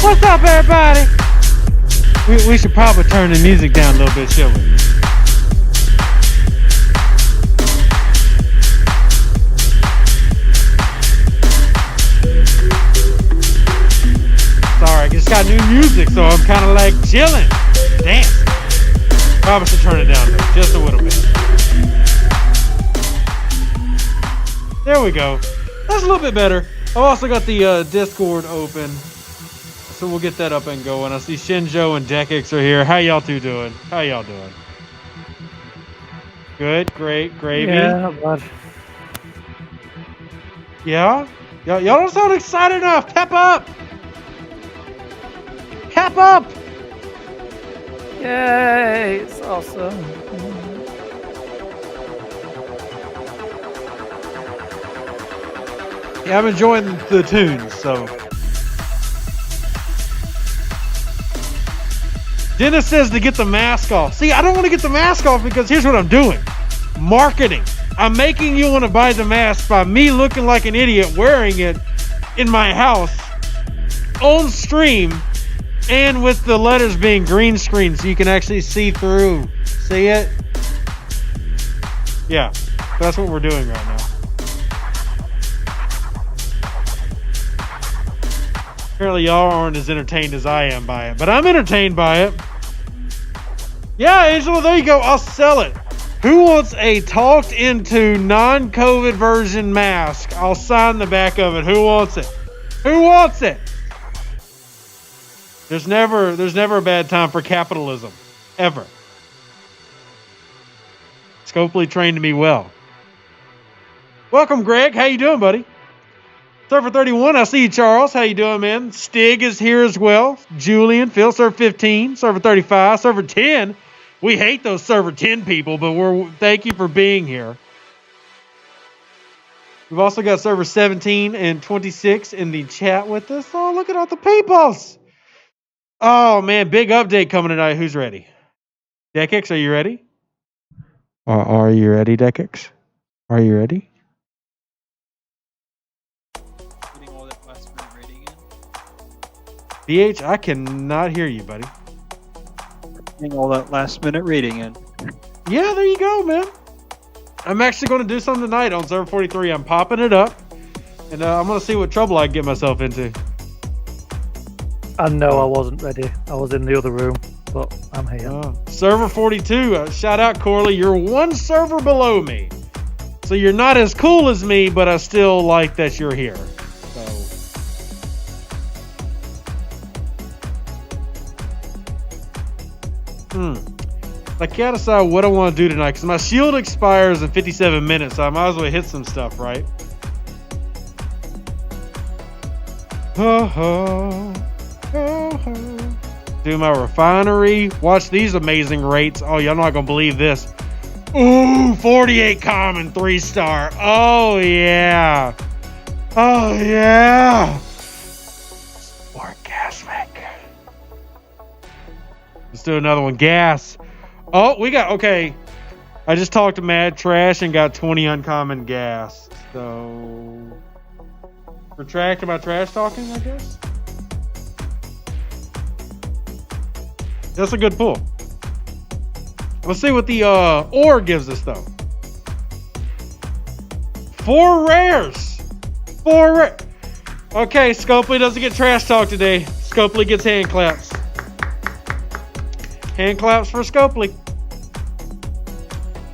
What's up, everybody? We should probably turn the music down a little bit, shall we? Sorry, I just got new music, so I'm kind of like chilling, dancing. Probably should turn it down though, just a little bit. There we go. That's a little bit better. I've also got the Discord open, so we'll get that up and going. I see Shinjo and Dekix are here. How y'all two doing? How y'all doing? Good, great, gravy. Yeah, not bad. Yeah? Y'all don't sound excited enough. Pep up! Pep up! Yay, it's awesome. Yeah, I'm enjoying the tunes, so. Dennis says to get the mask off. See, I don't want to get the mask off because here's what I'm doing. Marketing. I'm making you want to buy the mask by me looking like an idiot wearing it in my house on stream and with the letters being green screen so you can actually see through. See it? Yeah, that's what we're doing right now. Apparently y'all aren't as entertained as I am by it, but I'm entertained by it. Yeah, Angela, there you go. I'll sell it. Who wants a talked into non-COVID version mask? I'll sign the back of it. Who wants it? Who wants it? There's never a bad time for capitalism. Ever. Scopely trained me well. Welcome, Greg. How you doing, buddy? Server 31, I see you, Charles. How you doing, man? Stig is here as well. Julian, Phil, Server 15, Server 35, Server 10. We hate those Server 10 people, but thank you for being here. We've also got Server 17 and 26 in the chat with us. Oh, look at all the peoples. Oh, man, big update coming tonight. Who's ready? Dekix, are you ready? Are you ready, Dekix? Are you ready? BH, I cannot hear you, buddy. Getting all that last minute reading in. Yeah, there you go, man. I'm actually going to do something tonight on Server 43. I'm popping it up, and I'm going to see what trouble I can get myself into. I know I wasn't ready. I was in the other room, but I'm here. Server 42, shout out, Corley. You're one server below me. So you're not as cool as me, but I still like that you're here. I can't decide what I want to do tonight because my shield expires in 57 minutes, so I might as well hit some stuff, right? Ho ho, ho ho. Do my refinery. Watch these amazing rates. Oh, y'all not gonna believe this. Ooh, 48 common, 3-star. Oh yeah. Oh yeah. Orgasmic. Let's do another one. Gas. Oh, we got, okay. I just talked to Mad Trash and got 20 uncommon gas. So, retract my trash talking, I guess? That's a good pull. Let's see what the ore gives us, though. 4 rares. 4 rares. Okay, Scopely doesn't get trash talk today. Scopely gets hand claps. Hand claps for Scopely.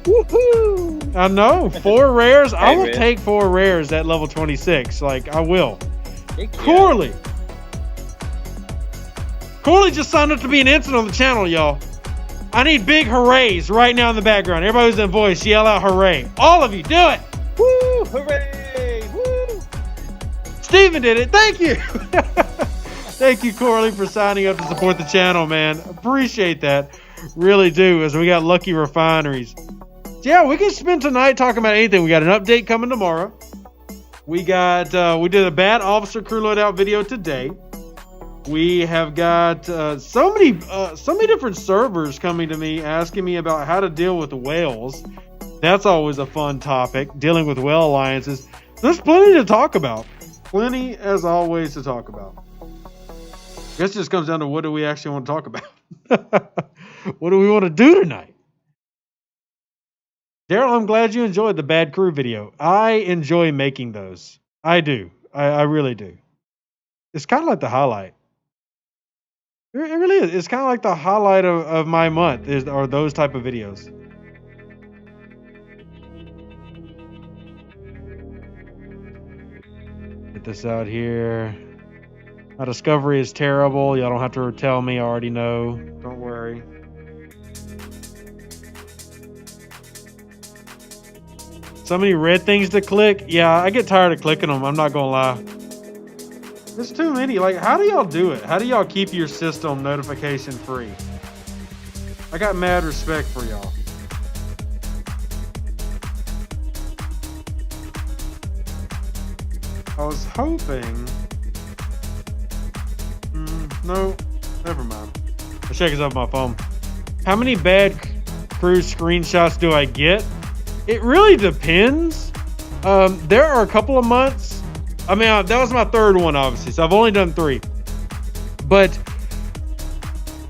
Woohoo! I know, 4 rares. I will take 4 rares at level 26. Like, I will. Corley. Corley just signed up to be an ensign on the channel, y'all. I need big hoorays right now in the background. Everybody who's in voice, yell out hooray. All of you, do it. Woo! Hooray! Woo! Steven did it. Thank you. Thank you, Corley, for signing up to support the channel, man. Appreciate that. Really do, as we got lucky refineries. Yeah, we can spend tonight talking about anything. We got an update coming tomorrow. We did a bad officer crew loadout video today. We have got so many different servers coming to me asking me about how to deal with whales. That's always a fun topic, dealing with whale alliances. There's plenty to talk about. Plenty, as always, to talk about. This just comes down to what do we actually want to talk about? What do we want to do tonight? Daryl, I'm glad you enjoyed the Bad Crew video. I enjoy making those. I do. I really do. It's kind of like the highlight. It really is. It's kind of like the highlight of my month are those type of videos. Get this out here. My discovery is terrible. Y'all don't have to tell me. I already know. Don't worry. So many red things to click. Yeah, I get tired of clicking them. I'm not going to lie. There's too many. Like, how do y'all do it? How do y'all keep your system notification free? I got mad respect for y'all. I was hoping... no, never mind. I'll check this out on my phone. How many Bad Crew screenshots do I get? It really depends. There are a couple of months. I mean, that was my third one, obviously, so I've only done 3. But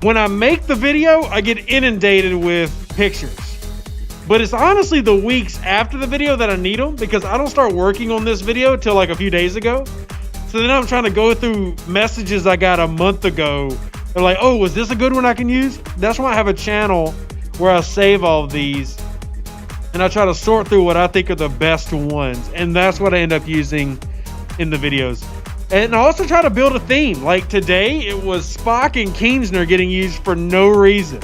when I make the video, I get inundated with pictures. But it's honestly the weeks after the video that I need them, because I don't start working on this video till like a few days ago. So then I'm trying to go through messages I got a month ago. They're like, oh, was this a good one I can use? That's why I have a channel where I save all of these. And I try to sort through what I think are the best ones. And that's what I end up using in the videos. And I also try to build a theme. Like today, it was Spock and Kingsner getting used for no reason.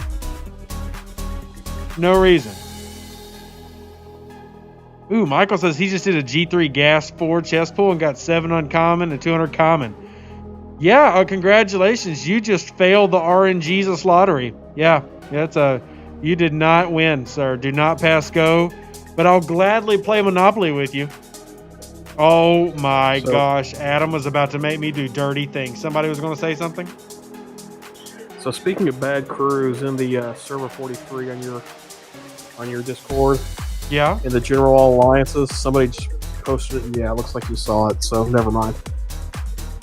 No reason. Ooh, Michael says he just did a G3 gas 4 chest pull and got 7 uncommon and 200 common. Yeah, congratulations. You just failed the RNGesus lottery. Yeah, you did not win, sir. Do not pass go. But I'll gladly play Monopoly with you. Oh my gosh. Adam was about to make me do dirty things. Somebody was going to say something? So speaking of Bad Crews, in the server 43 on your Discord, yeah, in the general alliances, somebody just posted it. Yeah, it looks like you saw it, so never mind.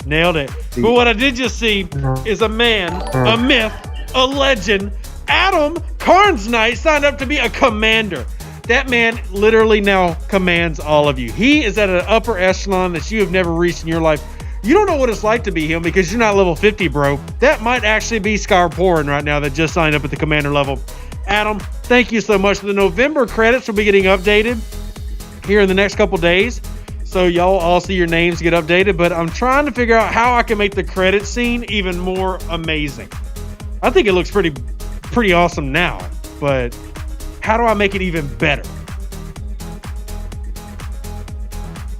Nailed it. But what I did just see is a man, a myth, a legend. Adam Carnes Knight signed up to be a commander. That man literally now commands all of you. He is at an upper echelon that you have never reached in your life. You don't know what it's like to be him because you're not level 50, bro. That might actually be Scarporin right now that just signed up at the commander level. Adam, thank you so much. The November credits will be getting updated here in the next couple days. So y'all all see your names get updated, but I'm trying to figure out how I can make the credit scene even more amazing. I think it looks pretty awesome now, but how do I make it even better?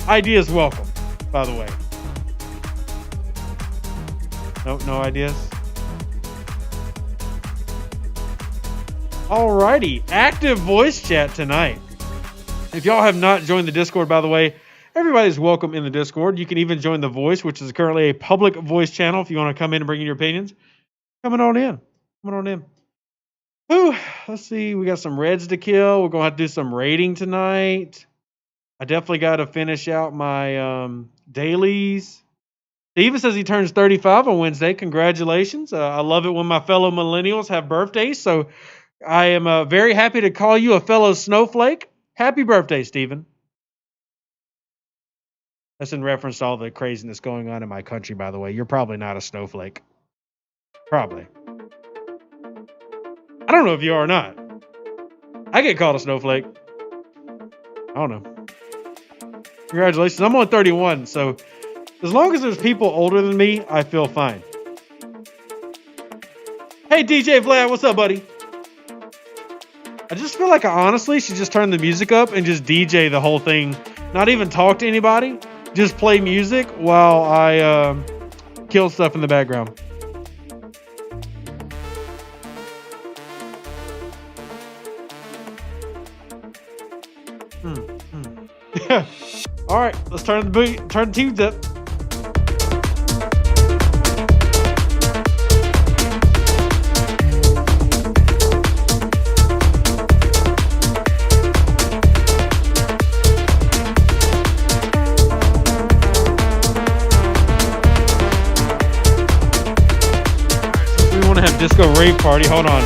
Ideas welcome, by the way. Nope, no ideas. Alrighty, active voice chat tonight. If y'all have not joined the Discord, by the way, everybody's welcome in the Discord. You can even join the voice, which is currently a public voice channel. If you want to come in and bring in your opinions, coming on in. Whew, let's see. We got some reds to kill. We're going to have to do some raiding tonight. I definitely got to finish out my dailies. Steven says he turns 35 on Wednesday. Congratulations. I love it when my fellow millennials have birthdays. So I am very happy to call you a fellow snowflake. Happy birthday, Steven. That's in reference to all the craziness going on in my country, by the way. You're probably not a snowflake. Probably. I don't know if you are or not. I get called a snowflake. I don't know. Congratulations. I'm only 31, so as long as there's people older than me, I feel fine. Hey, DJ Vlad, what's up, buddy? I just feel like I honestly should just turn the music up and just DJ the whole thing. Not even talk to anybody. Just play music while I kill stuff in the background. Yeah. All right, let's turn the teams up. want to have disco rave party. Hold on.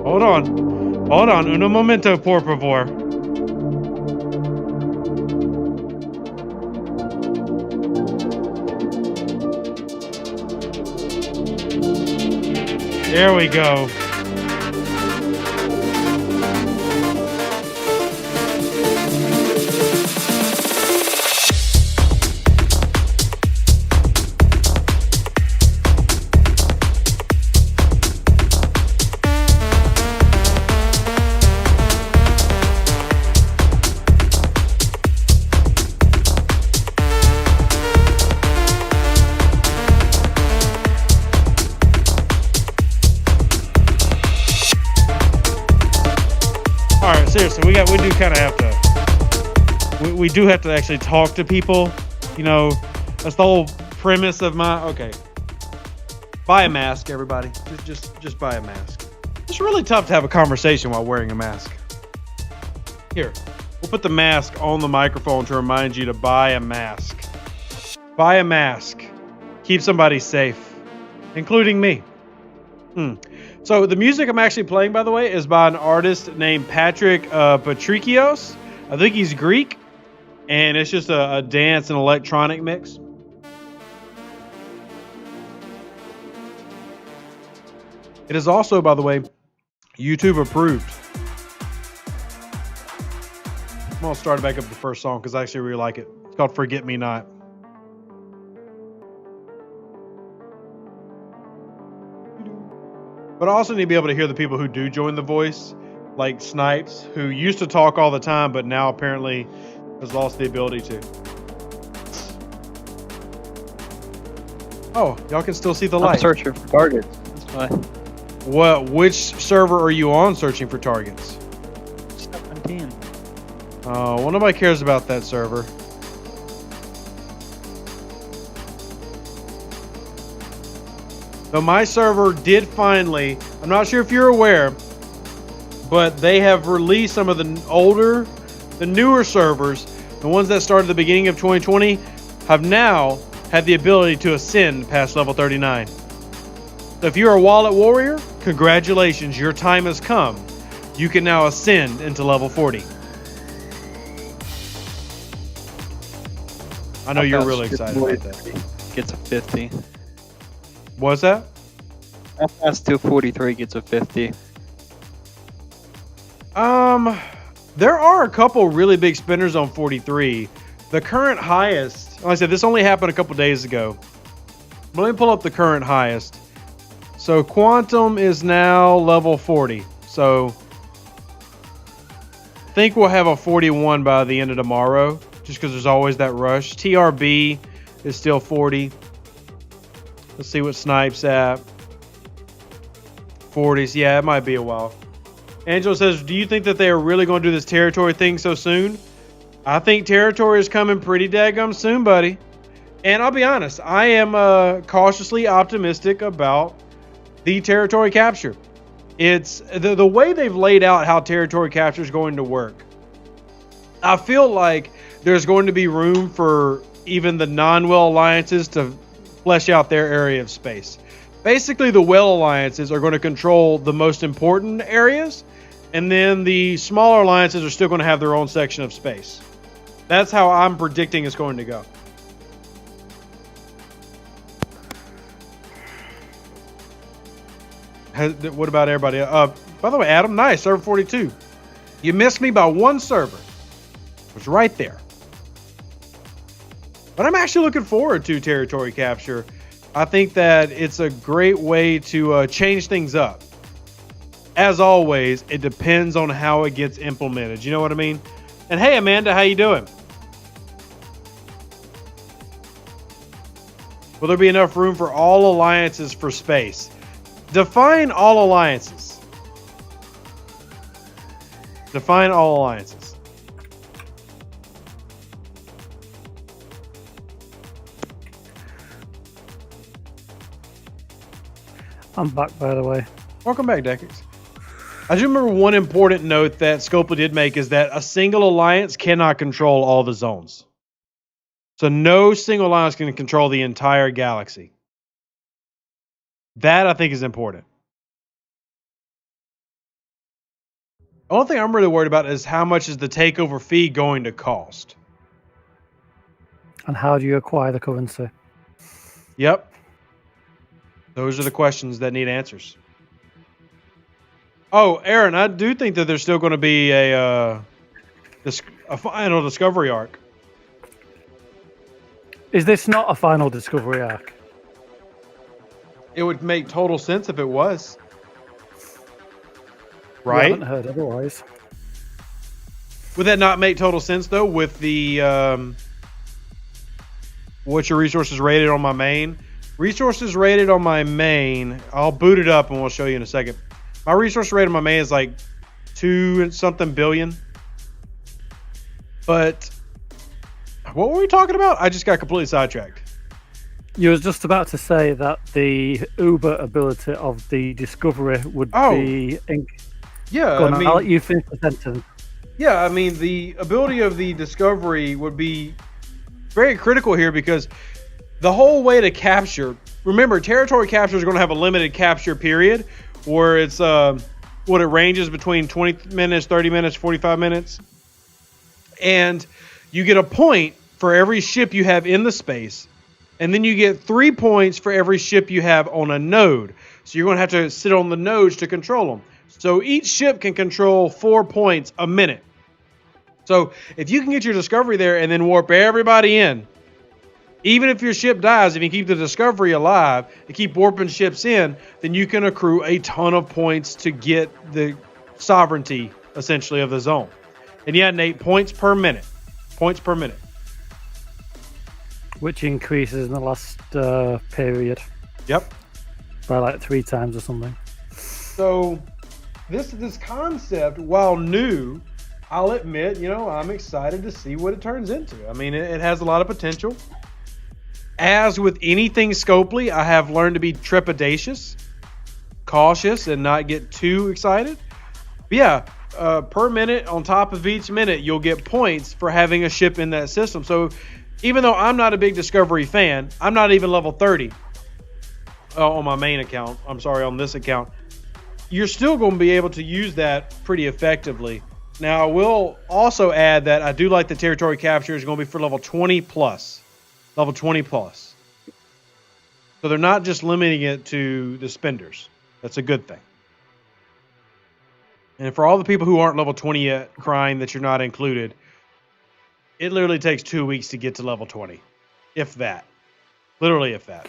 Hold on. Hold on. Uno momento, por favor. There we go. All right, seriously, we do kind of have to. We do have to actually talk to people. You know, that's the whole premise of my. Okay, buy a mask, everybody. Just buy a mask. It's really tough to have a conversation while wearing a mask. Here, we'll put the mask on the microphone to remind you to buy a mask. Buy a mask. Keep somebody safe, including me. So the music I'm actually playing, by the way, is by an artist named Patrick Patrikios. I think he's Greek, and it's just a dance and electronic mix. It is also, by the way, YouTube approved. I'm gonna start back up the first song because I actually really like it. It's called "Forget Me Not." But I also need to be able to hear the people who do join The Voice, like Snipes, who used to talk all the time, but now apparently has lost the ability to. Oh, y'all can still see the light. I'm searching for targets. That's why. Which server are you on searching for targets? 17. Oh, well, nobody cares about that server. So my server did finally, I'm not sure if you're aware, but they have released some of the newer servers, the ones that started at the beginning of 2020, have now had the ability to ascend past level 39. So if you're a wallet warrior, congratulations, your time has come. You can now ascend into level 40. I know you're really excited about that. Gets a 50. What's that? FS 243 gets a 50. There are a couple really big spinners on 43. The current highest, like I said, this only happened a couple days ago. But let me pull up the current highest. So Quantum is now level 40. So I think we'll have a 41 by the end of tomorrow, just because there's always that rush. TRB is still 40. Let's see what Snipes at. 40s. Yeah, it might be a while. Angelo says, do you think that they are really going to do this territory thing so soon? I think territory is coming pretty daggum soon, buddy. And I'll be honest, I am cautiously optimistic about the territory capture. It's the way they've laid out how territory capture is going to work. I feel like there's going to be room for even the non-well alliances to flesh out their area of space. Basically, the well alliances are going to control the most important areas, and then the smaller alliances are still going to have their own section of space. That's how I'm predicting it's going to go. What about everybody? By the way, Adam, nice, server 42. You missed me by one server. It was right there. But I'm actually looking forward to territory capture. I think that it's a great way to change things up. As always, it depends on how it gets implemented. You know what I mean? And hey, Amanda, how you doing? Will there be enough room for all alliances for space? Define all alliances. Define all alliances. I'm back, by the way. Welcome back, Deckers. I do remember one important note that Scopely did make is that a single alliance cannot control all the zones. So no single alliance can control the entire galaxy. That I think is important. The only thing I'm really worried about is how much is the takeover fee going to cost. And how do you acquire the currency? Yep. Those are the questions that need answers. Oh, Aaron, I do think that there's still going to be a final discovery arc. Is this not a final discovery arc? It would make total sense if it was. I Right? haven't heard otherwise. Would that not make total sense, though, with the... what's your resources rated on my main? Resources rated on my main, I'll boot it up and we'll show you in a second. My resource rate on my main is like 2-something billion. But what were we talking about? I just got completely sidetracked. You were just about to say that the Uber ability of the Discovery would be... Yeah, Go on, I'll let you finish the sentence. Yeah, I mean, the ability of the Discovery would be very critical here because the whole way to capture... Remember, territory capture is going to have a limited capture period where it's what it ranges between 20 minutes, 30 minutes, 45 minutes. And you get a point for every ship you have in the space. And then you get 3 points for every ship you have on a node. So you're going to have to sit on the nodes to control them. So each ship can control 4 points a minute. So if you can get your Discovery there and then warp everybody in, even if your ship dies, if you keep the Discovery alive and keep warping ships in, then you can accrue a ton of points to get the sovereignty, essentially, of the zone. And yeah, Nate, points per minute. Points per minute. Which increases in the last period. Yep. By like 3 times or something. So this concept, while new, I'll admit, I'm excited to see what it turns into. I mean, it has a lot of potential. As with anything Scopely, I have learned to be trepidatious, cautious, and not get too excited. But yeah, per minute, on top of each minute, you'll get points for having a ship in that system. So even though I'm not a big Discovery fan, I'm not even level 30 on my main account. I'm sorry, on this account. You're still going to be able to use that pretty effectively. Now, I will also add that I do like the territory capture is going to be for level 20 plus. Level 20 plus. So they're not just limiting it to the spenders. That's a good thing. And for all the people who aren't level 20 yet crying that you're not included, it literally takes 2 weeks to get to level 20. If that. Literally if that.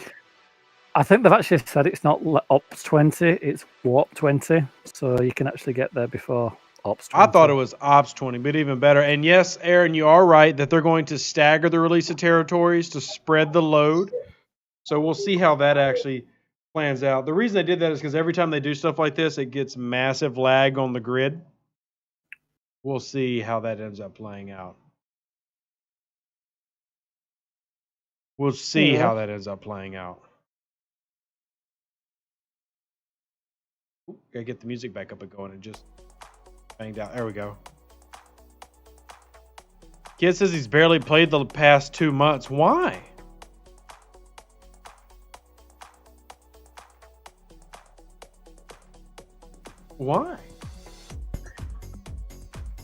I think they've actually said it's not Ops 20, it's Warp 20. So you can actually get there before Ops 20. I thought it was Ops 20, but even better. And yes, Aaron, you are right that they're going to stagger the release of territories to spread the load. So we'll see how that actually plans out. The reason they did that is because every time they do stuff like this, it gets massive lag on the grid. We'll see how that ends up playing out. We'll see how that ends up playing out. Ooh, gotta get the music back up and going and just banged out. There we go. Kid says he's barely played the past 2 months. Why? Why?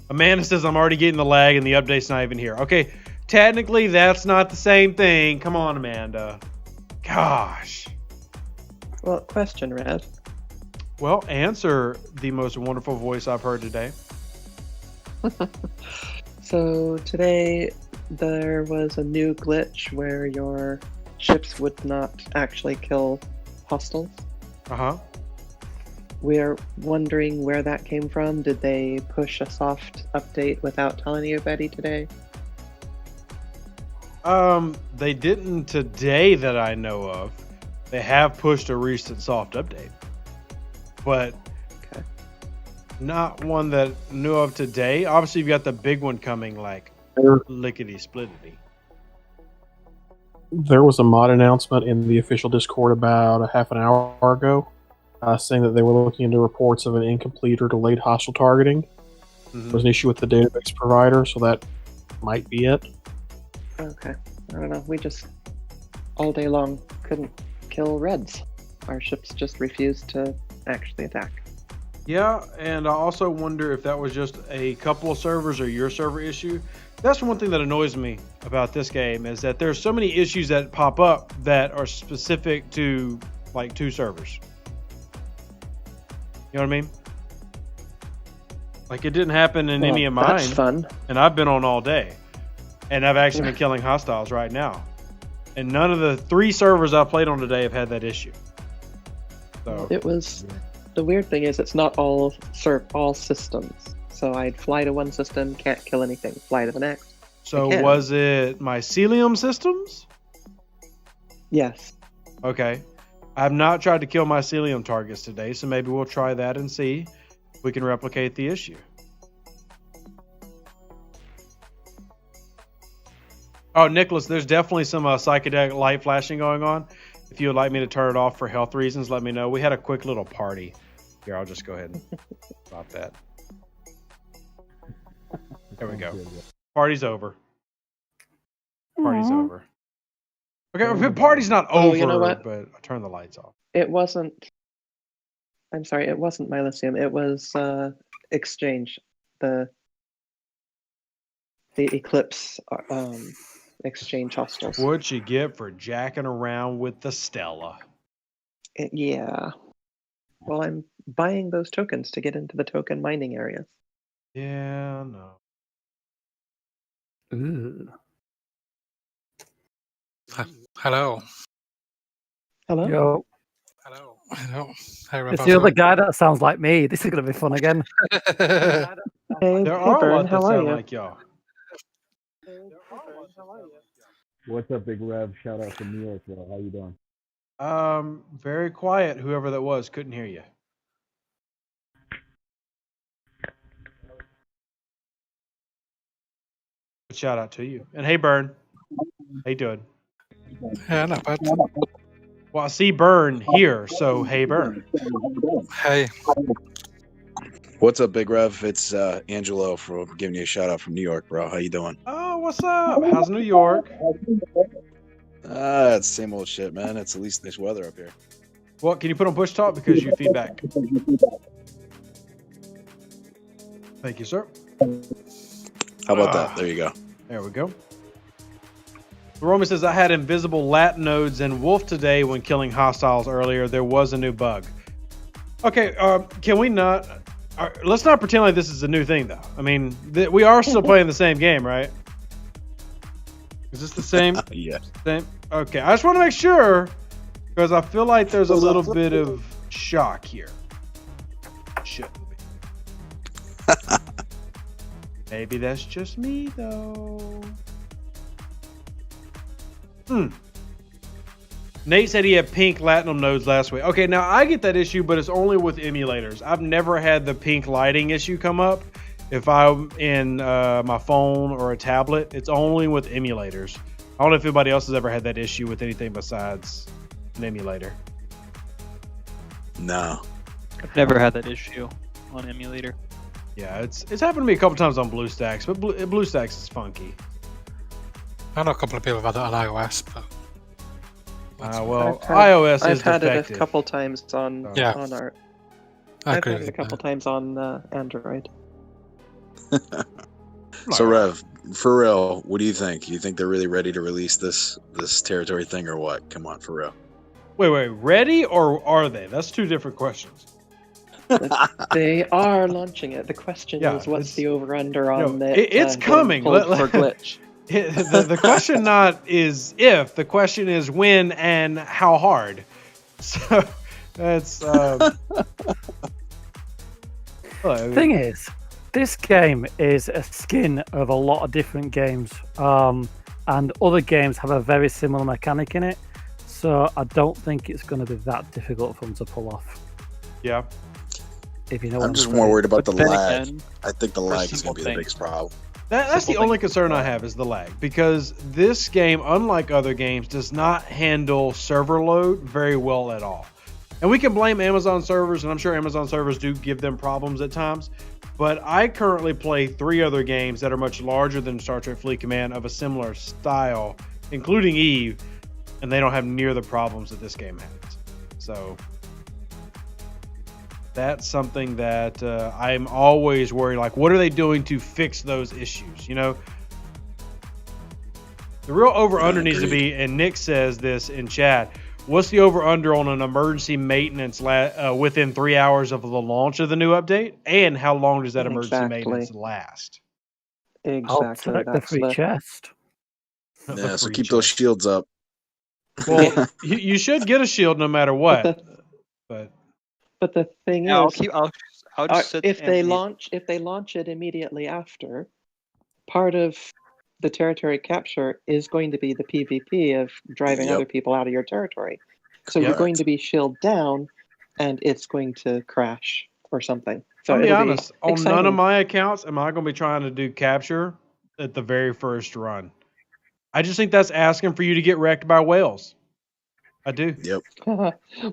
Amanda says I'm already getting the lag and the update's not even here. Okay, technically that's not the same thing. Come on, Amanda. Gosh. Well, question, Red. Well, answer the most wonderful voice I've heard today. So today there was a new glitch where your ships would not actually kill hostiles. Uh-huh. We're wondering where that came from. Did they push a soft update without telling anybody today? They didn't today that I know of. They have pushed a recent soft update. But not one that I knew of today. Obviously, you've got the big one coming, like lickety-splittity. There was a mod announcement in the official Discord about a half an hour ago saying that they were looking into reports of an incomplete or delayed hostile targeting. Mhm. There was an issue with the database provider, so that might be it. Okay. I don't know. We just all day long couldn't kill reds. Our ships just refused to actually attack. Yeah, and I also wonder if that was just a couple of servers or your server issue. That's one thing that annoys me about this game is that there's so many issues that pop up that are specific to like 2 servers. You know what I mean? Like it didn't happen in any of mine. That's fun. And I've been on all day. And I've actually been killing hostiles right now. And none of the 3 servers I played on today have had that issue. So It was the weird thing is it's not all systems. So I'd fly to one system, can't kill anything. Fly to the next. So can. was it mycelium systems? Yes. Okay. I've not tried to kill mycelium targets today, so maybe we'll try that and see if we can replicate the issue. Oh, Nicholas, there's definitely some psychedelic light flashing going on. If you would like me to turn it off for health reasons, let me know. We had a quick little party. Here, I'll just go ahead and stop that. There we go. Party's over. Party's over. Okay, the party's not over, you know what? but I turned the lights off. It wasn't. I'm sorry. It wasn't Mycelium. It was Exchange. The Eclipse Exchange hostiles. What'd you get for jacking around with the Stella? Yeah. Well, I'm buying those tokens to get into the token mining areas. Yeah, no. Ooh. Hello. Hello. Yo, Hello. Hello. Hey, it's the other guy that sounds like me. This is going to be fun again. Hey, There are a Bern, lot that how are sound you? like y'all. What's up, Big Rev? Shout out from New York, bro. How you doing? Very quiet. Whoever that was, couldn't hear you. Good shout out to you. And hey, Burn. How you doing? Yeah, not bad. Well, I see Burn here, so hey, Burn. Hey. What's up, Big Rev? It's Angelo for giving you a shout out from New York, bro. How you doing? Oh, what's up? How's New York? It's the same old shit, man. It's at least nice weather up here. Well, can you put on push talk because you feedback? Thank you, sir. How about that? There you go. There we go. Romy says, I had invisible lat nodes and wolf today when killing hostiles earlier. There was a new bug. Okay, can we not... let's not pretend like this is a new thing, though. I mean, we are still playing the same game, right? Is this the same? Yeah. Same? Okay, I just want to make sure, because I feel like there's a little bit of shock here. Shouldn't be. Maybe that's just me, though. Nate said he had pink Latinum nodes last week. Okay, now I get that issue, but it's only with emulators. I've never had the pink lighting issue come up. If I'm in my phone or a tablet, it's only with emulators. I don't know if anybody else has ever had that issue with anything besides an emulator. No. I've never had that issue on emulator. Yeah, it's happened to me a couple times on BlueStacks, but BlueStacks is funky. I know a couple of people have had that on iOS, but Well, iOS is I've had defective. it a couple times on Yeah. on our. I I've agree had with it a you. couple times on Android. So, Rev, for real, what do you think? You think they're really ready to release this territory thing or what? Come on, for real. Wait, ready or are they? That's two different questions. They are launching it. The question Yeah, is, what's it's- the over/under on No, it? it's coming. For glitch. The question not is if, the question is when and how hard. So that's Thing is, this game is a skin of a lot of different games, and other games have a very similar mechanic in it. So I don't think it's going to be that difficult for them to pull off. yeah. If you know, I'm what just I mean. more worried about But the then lag. again, I think the for lag is simple going to be the things. biggest problem. That's the Simple only thing. concern I have is the lag, because this game, unlike other games, does not handle server load very well at all. And we can blame Amazon servers, and I'm sure Amazon servers do give them problems at times. But I currently play 3 other games that are much larger than Star Trek Fleet Command of a similar style, including Eve, and they don't have near the problems that this game has. So that's something that I'm always worried, like, what are they doing to fix those issues? You know, the real over-under needs to be, and Nick says this in chat, what's the over-under on an emergency maintenance within 3 hours of the launch of the new update? And how long does that emergency maintenance last? Exactly. I'll take the free chest. Yeah, so keep those shields up. Well, you should get a shield no matter what. But the thing Yeah, is, I'll just sit if they and- launch it immediately after, part of the territory capture is going to be the PvP of driving Yep. other people out of your territory. So you're Correct. going to be shield down, and it's going to crash or something. So I'll be it'll honest, on none exciting. of my accounts am I going to be trying to do capture at the very first run. I just think that's asking for you to get wrecked by whales. I do. Yep.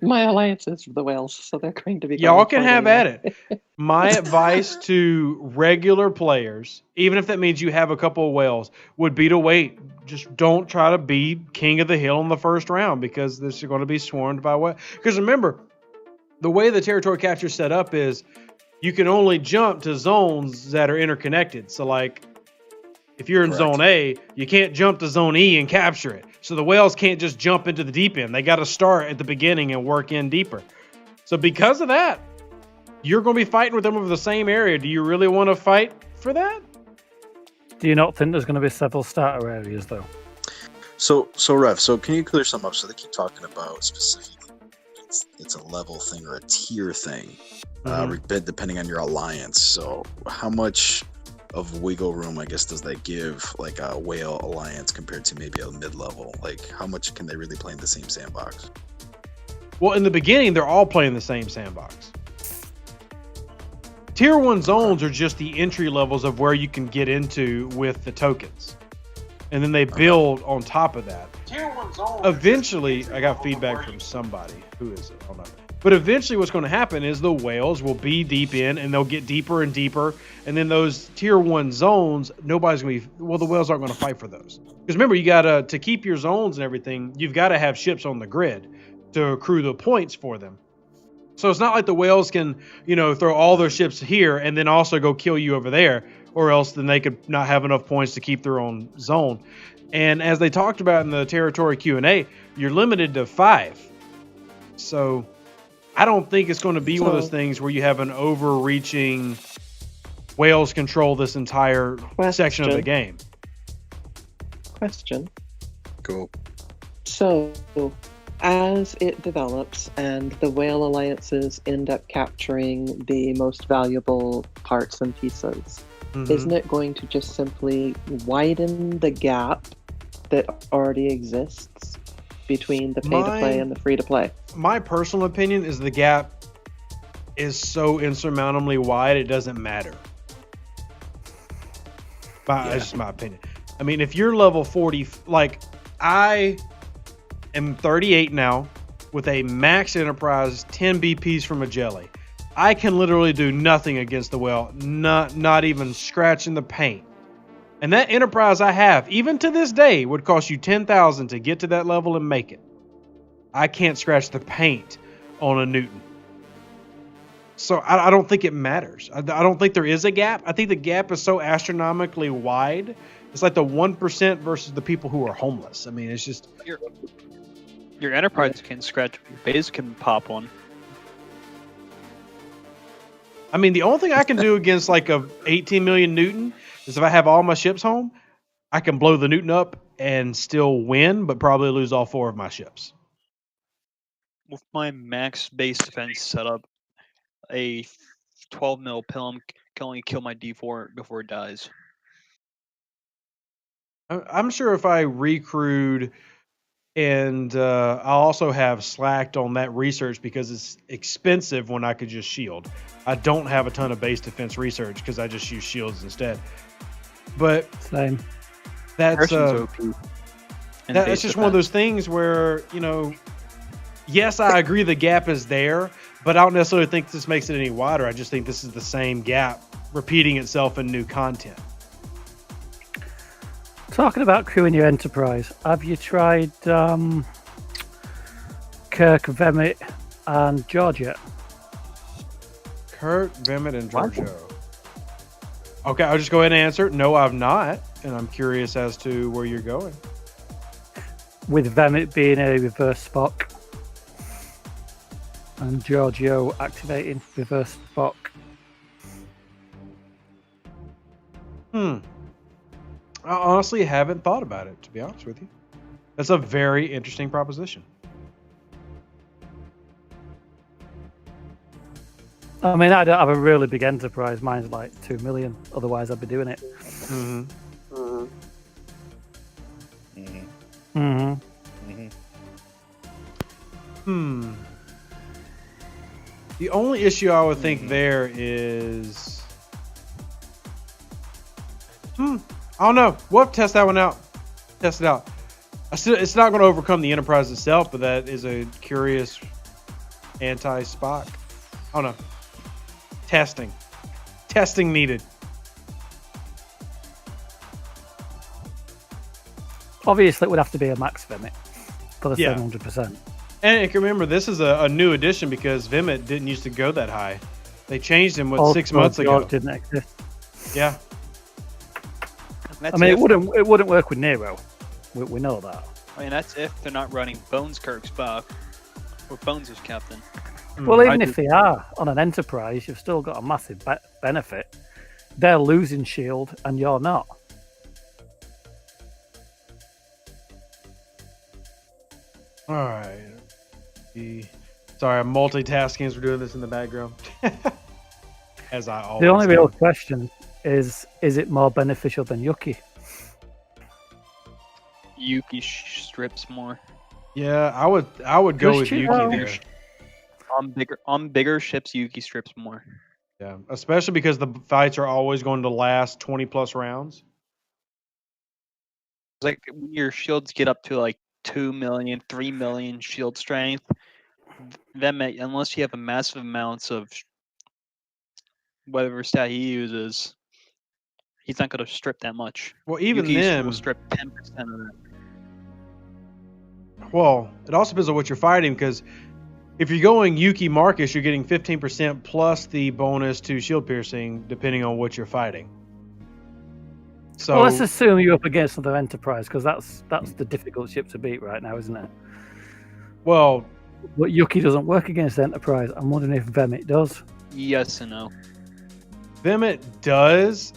My alliance is the whales, so they're going to be. Y'all going can for have the, at it. My advice to regular players, even if that means you have a couple of whales, would be to wait. Just don't try to be king of the hill in the first round, because this is going to be swarmed by whales. Because remember, the way the territory capture is set up is you can only jump to zones that are interconnected. So, like, if you're in Correct. Zone A, you can't jump to Zone E and capture it. So the whales can't just jump into the deep end. They got to start at the beginning and work in deeper. So because of that, you're going to be fighting with them over the same area. Do you really want to fight for that? Do you not think there's going to be several starter areas, though? So Rev, so can you clear some up? So they keep talking about specifically it's a level thing or a tier thing, depending on your alliance. So how much of wiggle room, I guess, does that give like a whale alliance compared to maybe a mid-level? Like, how much can they really play in the same sandbox? Well, in the beginning, they're all playing the same sandbox. Tier 1 zones are just the entry levels of where you can get into with the tokens. And then they build on top of that. Eventually, I got feedback from somebody. Who is it? Hold on. But eventually what's going to happen is the whales will be deep in, and they'll get deeper and deeper. And then those tier 1 zones, nobody's going to be, well, the whales aren't going to fight for those. Because remember, you got to keep your zones and everything, you've got to have ships on the grid to accrue the points for them. So it's not like the whales can, throw all their ships here and then also go kill you over there, or else then they could not have enough points to keep their own zone. And as they talked about in the territory Q&A, you're limited to 5. So I don't think it's going to be one of those things where you have an overreaching whales control this entire section of the game. Question. Cool. So, as it develops and the whale alliances end up capturing the most valuable parts and pieces, isn't it going to just simply widen the gap that already exists between the pay-to-play and the free-to-play? My personal opinion is the gap is so insurmountably wide, it doesn't matter. That's just my opinion. I mean, if you're level 40, like I am 38 now with a max enterprise 10 BPs from a jelly. I can literally do nothing against the whale, not even scratching the paint. And that enterprise I have, even to this day, would cost you 10,000 to get to that level and make it. I can't scratch the paint on a Newton. So I don't think it matters. I don't think there is a gap. I think the gap is so astronomically wide. It's like the 1% versus the people who are homeless. I mean, it's just... Your enterprise can scratch, your base can pop one. I mean, the only thing I can do against like a 18 million Newton is if I have all my ships home, I can blow the Newton up and still win, but probably lose all 4 of my ships. With my max base defense setup, a 12 mil Pilum can only kill my D4 before it dies. I'm sure if I recrewed and I also have slacked on that research because it's expensive when I could just shield. I don't have a ton of base defense research because I just use shields instead. But same. That's OP. It's just one of those things where, yes, I agree the gap is there, but I don't necessarily think this makes it any wider. I just think this is the same gap repeating itself in new content. Talking about crewing your Enterprise, have you tried Kirk, Vemit, and George yet? Kurt, Vemit, and Giorgio. Okay, I'll just go ahead and answer. No, I've not, and I'm curious as to where you're going. With Vemit being a reverse Spock, and Giorgio activating reverse Spock. I honestly haven't thought about it, to be honest with you. That's a very interesting proposition. I mean, I don't have a really big Enterprise. Mine's like 2 million. Otherwise, I'd be doing it. The only issue I would think there is... I don't know. We'll have to test that one out. Test it out. It's not going to overcome the Enterprise itself, but that is a curious anti-Spock. I don't know. Testing. Testing needed. Obviously, it would have to be a max Vemit for the Yeah. 700%. And remember, this is a new addition because Vemit didn't used to go that high. They changed him, Also, 6 months ago? George didn't exist. Yeah. That's I mean, if, it wouldn't work with Nero. We know that. I mean, that's if they're not running Bones Kirk's Spock, or Bones as captain. Well, even if they are on an Enterprise, you've still got a massive benefit. They're losing shield, and you're not. All right. Sorry, I'm multitasking as we're doing this in the background. As I always The only do. real question is it more beneficial than Yuki? Yuki strips more. Yeah, I would go Does with she Yuki though? there. On bigger ships, Yuki strips more. Yeah, especially because the fights are always going to last 20 plus rounds. It's like when your shields get up to like 2 million, 3 million shield strength, then unless you have a massive amounts of whatever stat he uses, he's not going to strip that much. Well, even Yuki then, will strip 10% of that. well, it also depends on what you're fighting because if you're going Yuki Marcus, you're getting 15% plus the bonus to shield piercing, depending on what you're fighting. So Well, let's assume you're up against another Enterprise, because that's the difficult ship to beat right now, isn't it? well, But Yuki doesn't work against Enterprise. I'm wondering if Vemit does. Yes and no. Vemit does,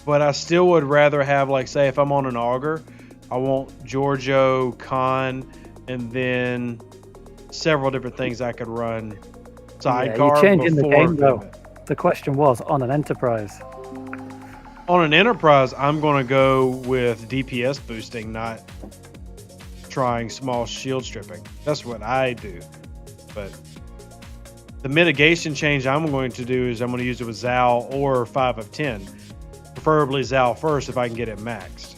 but I still would rather have, like, say, if I'm on an auger, I want Giorgio, Khan, and then several different things I could run sidecar you're changing the before game, though. Vemit. The question was on an Enterprise. On an Enterprise, I'm going to go with DPS boosting, not trying small shield stripping. That's what I do. But the mitigation change I'm going to do is I'm going to use it with Zal or 5 of 10. Preferably Zal first if I can get it maxed.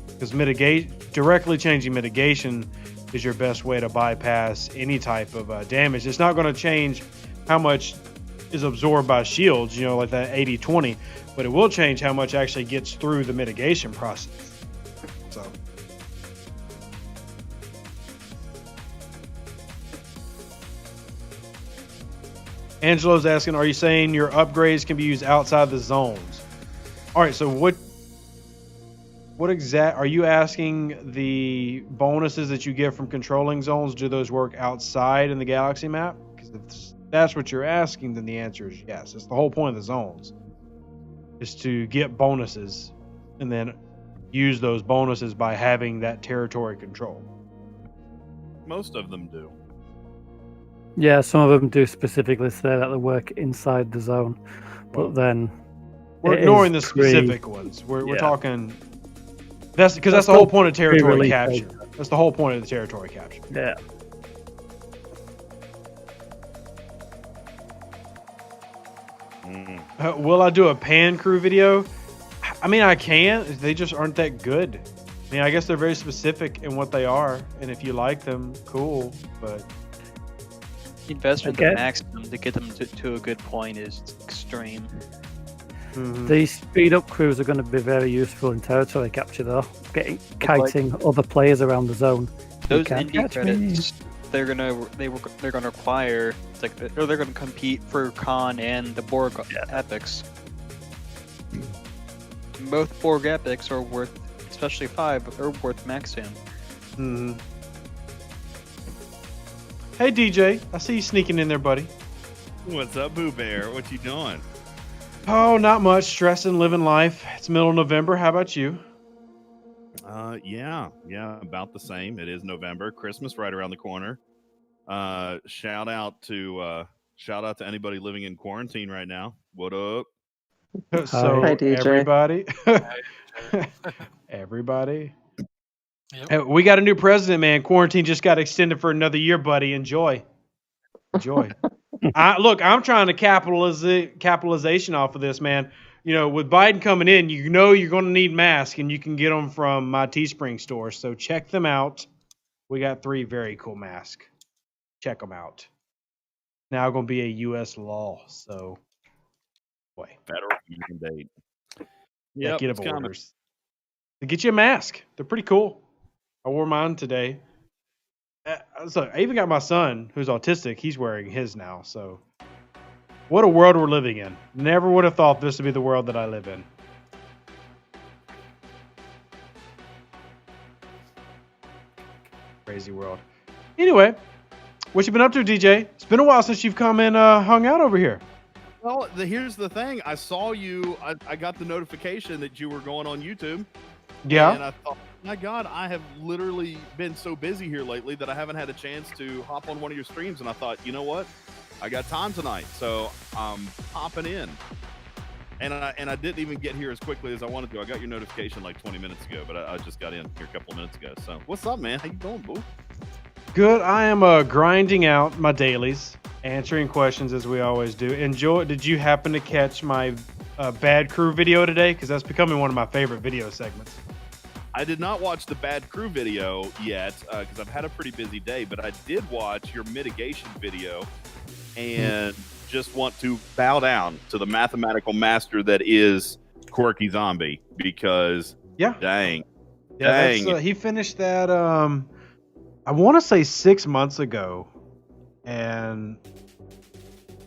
Because directly changing mitigation is your best way to bypass any type of damage. It's not going to change how much is absorbed by shields, like that 80-20, but it will change how much actually gets through the mitigation process. So Angelo's asking, are you saying your upgrades can be used outside the zones? All right, so what exact are you asking? The bonuses that you get from controlling zones, do those work outside in the galaxy map? Because if that's what you're asking, then the answer is yes. It's the whole point of the zones, is to get bonuses and then use those bonuses by having that territory control. Most of them do. Yeah, some of them do specifically say that they work inside the zone, but then We're it ignoring the is pre- specific ones. We're yeah. talking. That's because that's That's the whole still point of territory pre-release capture. data. That's the whole point of the territory capture. Yeah. Will I do a pan crew video? I mean, I can. They just aren't that good. I mean, I guess they're very specific in what they are, and if you like them, cool. But Invest with Okay. the maximum to get them to a good point is extreme. These speed up crews are going to be very useful in territory capture, though. Kiting other players around the zone. You Those can't indie catch me. credits, they're gonna require. It's like they're gonna compete for Khan and the Borg epics. Both Borg epics are worth, especially 5, are worth maxing. Hey DJ, I see you sneaking in there, buddy. What's up, Boo Bear? What you doing? Oh, not much. Stressing, living life. It's middle of November. How about you? Yeah, about the same. It is November. Christmas right around the corner. Shout out to anybody living in quarantine right now. What up? So Hi, DJ. everybody, everybody. Yep. Hey, we got a new president, man. Quarantine just got extended for another year, buddy. Enjoy. Look, I'm trying to capitalization off of this, man. You know, with Biden coming in, you know you're going to need masks, and you can get them from my Teespring store. So check them out. We got 3 very cool masks. Check them out. Now going to be a U.S. law. So, boy, Federal mandate. Yep, executive it's coming. orders to get you a mask. They're pretty cool. I wore mine today. So I even got my son, who's autistic. He's wearing his now. So, what a world we're living in. Never would have thought this would be the world that I live in. Crazy world. Anyway, what you been up to, DJ? It's been a while since you've come and hung out over here. Well, here's the thing. I saw you. I got the notification that you were going on YouTube. Yeah. And I thought, my God, I have literally been so busy here lately that I haven't had a chance to hop on one of your streams. And I thought, you know what? I got time tonight, so I'm hopping in. And I didn't even get here as quickly as I wanted to. I got your notification like 20 minutes ago, but I just got in here a couple of minutes ago. So what's up, man? How you doing, boo? Good. I am grinding out my dailies, answering questions as we always do. Did you happen to catch my Bad Crew video today? Because that's becoming one of my favorite video segments. I did not watch the Bad Crew video yet because I've had a pretty busy day, but I did watch your mitigation video and just want to bow down to the mathematical master that is Quirky Zombie because dang. He finished that I want to say 6 months ago, and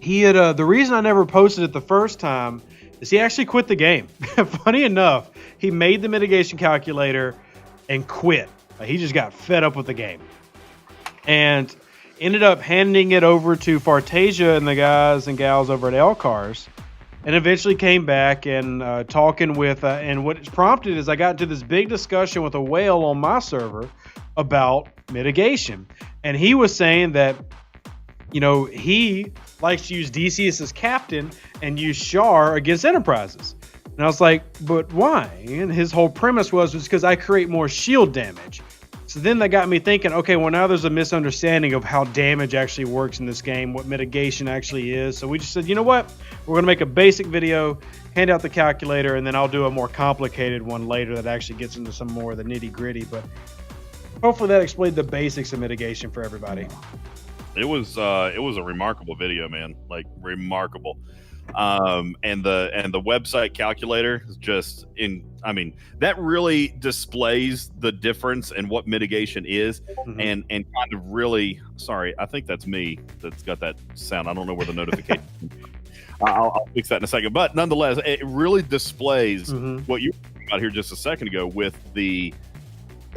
he had the reason I never posted it the first time is he actually quit the game. Funny enough, he made the mitigation calculator and quit. He just got fed up with the game and ended up handing it over to Fartasia and the guys and gals over at Elcars, and eventually came back and talking with and what it prompted is I got into this big discussion with a whale on my server about mitigation, and he was saying that, you know, he likes to use DC as his captain and use Char against Enterprises. And I was like, but why? And his whole premise was because I create more shield damage. So then that got me thinking, okay, well, now there's a misunderstanding of how damage actually works in this game, what mitigation actually is. So we just said, you know what? We're going to make a basic video, hand out the calculator, and then I'll do a more complicated one later that actually gets into some more of the nitty gritty. But hopefully that explained the basics of mitigation for everybody. It was a remarkable video, man. Like remarkable. And the website calculator is just that really displays the difference in what mitigation is and kind of really, sorry, I think that's me that's got that sound. I don't know where the notification I'll fix that in a second, but nonetheless, it really displays what you were talking about here just a second ago with the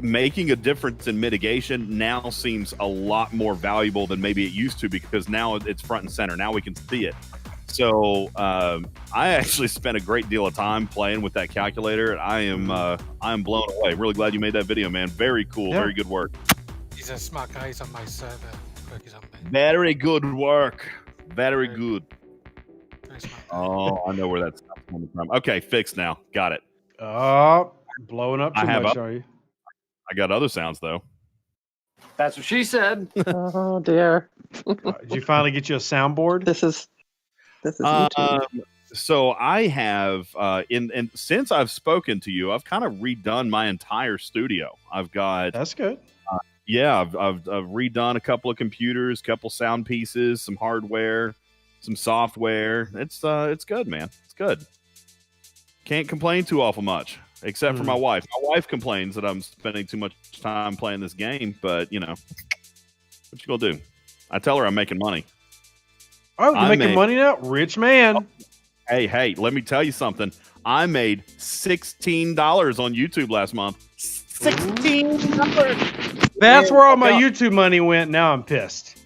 making a difference in mitigation now seems a lot more valuable than maybe it used to because now it's front and center. Now we can see it. So I actually spent a great deal of time playing with that calculator, and I am blown away. Really glad you made that video, man. Very cool. Very good work. He's a smart guy. He's on my server. Very good work. Very good. Very smart. Oh, I know where that's coming from. Okay, fixed now. Got it. Oh, blowing up too much, are you? I got other sounds though. That's what she said. Oh dear. Did you finally get you a soundboard? This is YouTube. So I have and since I've spoken to you, I've kind of redone my entire studio. I've got That's good. yeah, I've redone a couple of computers, couple sound pieces, some hardware, some software. It's good, man. It's good. Can't complain too awful much, except for my wife. My wife complains that I'm spending too much time playing this game, but you know, what you gonna do? I tell her I'm making money. Oh, you're making money now? Rich man. Hey, let me tell you something. I made $16 on YouTube last month. $16. That's where all my YouTube money went. Now I'm pissed.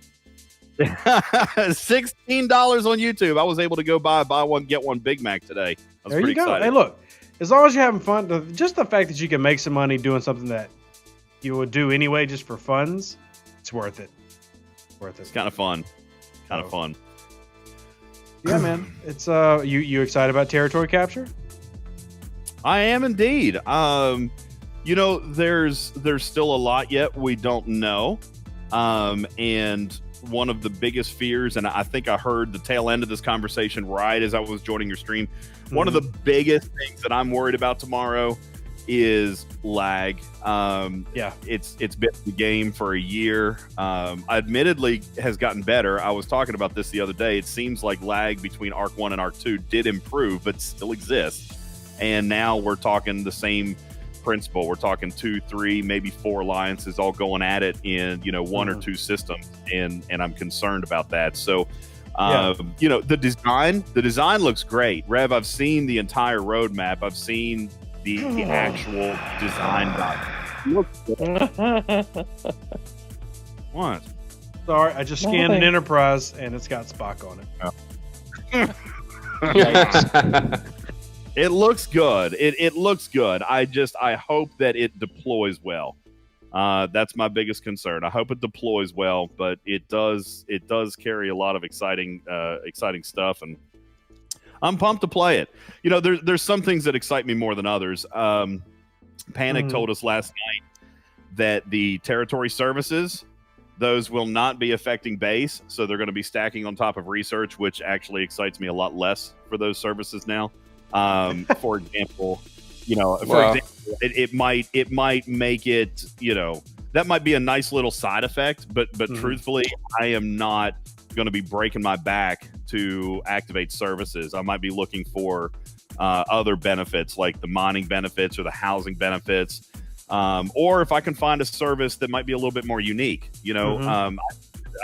$16 on YouTube. I was able to go buy one, get one Big Mac today. I was There you pretty go. excited. Hey, look, as long as you're having fun, just the fact that you can make some money doing something that you would do anyway just for funds, it's worth it. It's kind of fun. Fun. Yeah, man. It's you excited about territory capture? I am indeed. You know, there's still a lot yet we don't know. And one of the biggest fears, and I think I heard the tail end of this conversation right as I was joining your stream. One of the biggest things that I'm worried about tomorrow is lag. Yeah, it's been the game for a year. Admittedly has gotten better. I was talking about this the other day. It seems like lag between Arc 1 and Arc 2 did improve, but still exists. And now we're talking the same principle. We're talking 2, 3, maybe 4 alliances all going at it in, you know, 1 or 2 systems, and I'm concerned about that. So you know, the design looks great. Rev, I've seen the entire roadmap. I've seen the actual design What? Sorry, I just scanned an Enterprise and it's got Spock on it. It looks good. It looks good. I hope that it deploys well. That's my biggest concern. I hope it deploys well, but it does carry a lot of exciting stuff, and I'm pumped to play it. You know, there's some things that excite me more than others. Panic told us last night that the territory services, those will not be affecting base, so they're going to be stacking on top of research, which actually excites me a lot less for those services now. For example, you know, it might make it, you know, that might be a nice little side effect, but truthfully, I am not going to be breaking my back to activate services. I might be looking for other benefits like the mining benefits or the housing benefits, or if I can find a service that might be a little bit more unique. You know,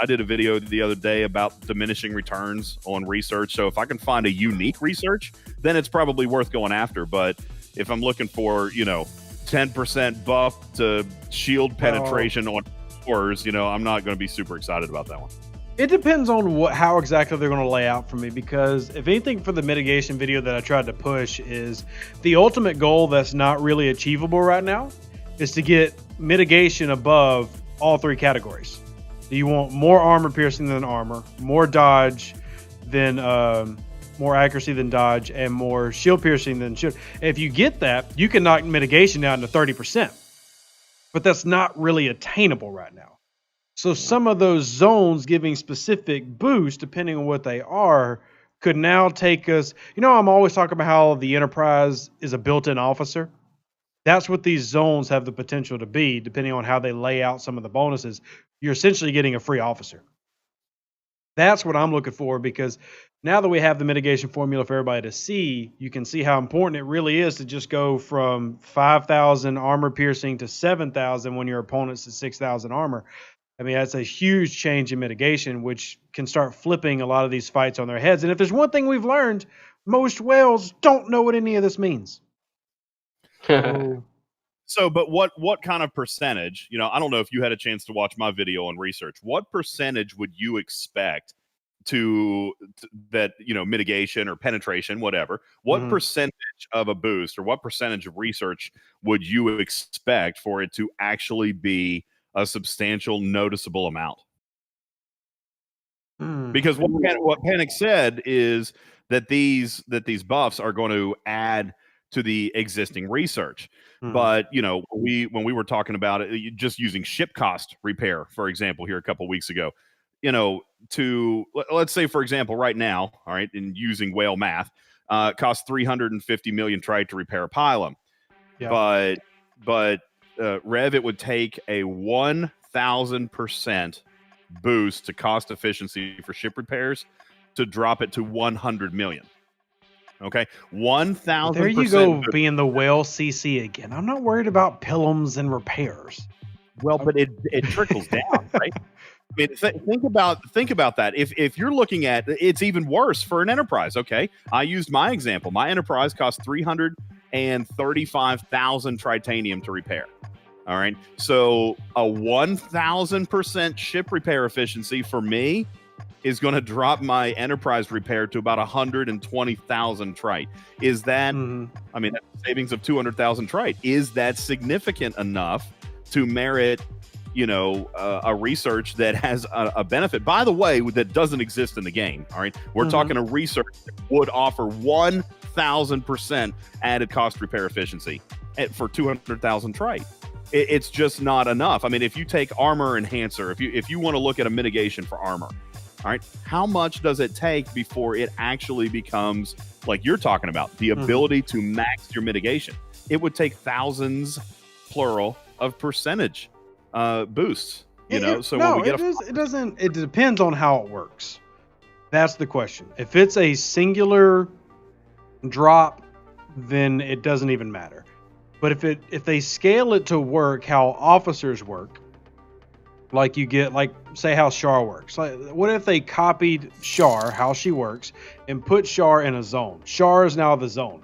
I did a video the other day about diminishing returns on research. So if I can find a unique research, then it's probably worth going after. But if I'm looking for, you know, 10% buff to shield penetration on cores, you know, I'm not going to be super excited about that one. It depends on how exactly they're going to lay out for me, because if anything, for the mitigation video that I tried to push, is the ultimate goal that's not really achievable right now is to get mitigation above all 3 categories. You want more armor piercing than armor, more dodge than more accuracy than dodge, and more shield piercing than shield. If you get that, you can knock mitigation down to 30%. But that's not really attainable right now. So some of those zones giving specific boosts, depending on what they are, could now take us. You know, I'm always talking about how the Enterprise is a built-in officer. That's what these zones have the potential to be, depending on how they lay out some of the bonuses. You're essentially getting a free officer. That's what I'm looking for, because now that we have the mitigation formula for everybody to see, you can see how important it really is to just go from 5,000 armor piercing to 7,000 when your opponent's at 6,000 armor. I mean, that's a huge change in mitigation, which can start flipping a lot of these fights on their heads. And if there's one thing we've learned, most whales don't know what any of this means. So, but what kind of percentage, you know, I don't know if you had a chance to watch my video on research, what percentage would you expect to that, you know, mitigation or penetration, whatever, what percentage of a boost or what percentage of research would you expect for it to actually be a substantial, noticeable amount? Because what Panic said is that these buffs are going to add to the existing research. But, you know, when we were talking about it, just using ship cost repair, for example, here a couple weeks ago, you know, let's say, for example, right now, all right, in using whale math, costs 350 million trite to repair a pylon. Yeah. But Rev, it would take a 1,000% boost to cost efficiency for ship repairs to drop it to 100 million. Okay, 1,000%. There you go, being the whale CC again. I'm not worried about pilums and repairs. Well, but it trickles down, right? I mean, think about that. If you're looking at, it's even worse for an enterprise. Okay, I used my example. My enterprise cost 335,000 tritanium to repair. All right, so a 1,000% ship repair efficiency for me is going to drop my enterprise repair to about 120,000 trite. Is that? I mean, that's a savings of 200,000 trite. Is that significant enough to merit, a research that has a benefit, by the way, that doesn't exist in the game? All right, we're talking a research that would offer 1,000% added cost repair efficiency for 200,000 trite. It's just not enough. I mean, if you take armor enhancer, if you want to look at a mitigation for armor, all right, how much does it take before it actually becomes, like you're talking about, the ability to max your mitigation? It would take thousands, plural, of percentage boosts. It depends on how it works. That's the question. If it's a singular drop, then it doesn't even matter. But if they scale it to work how officers work, like you get, like say how Char works. Like, what if they copied Char, how she works, and put Char in a zone? Char is now the zone.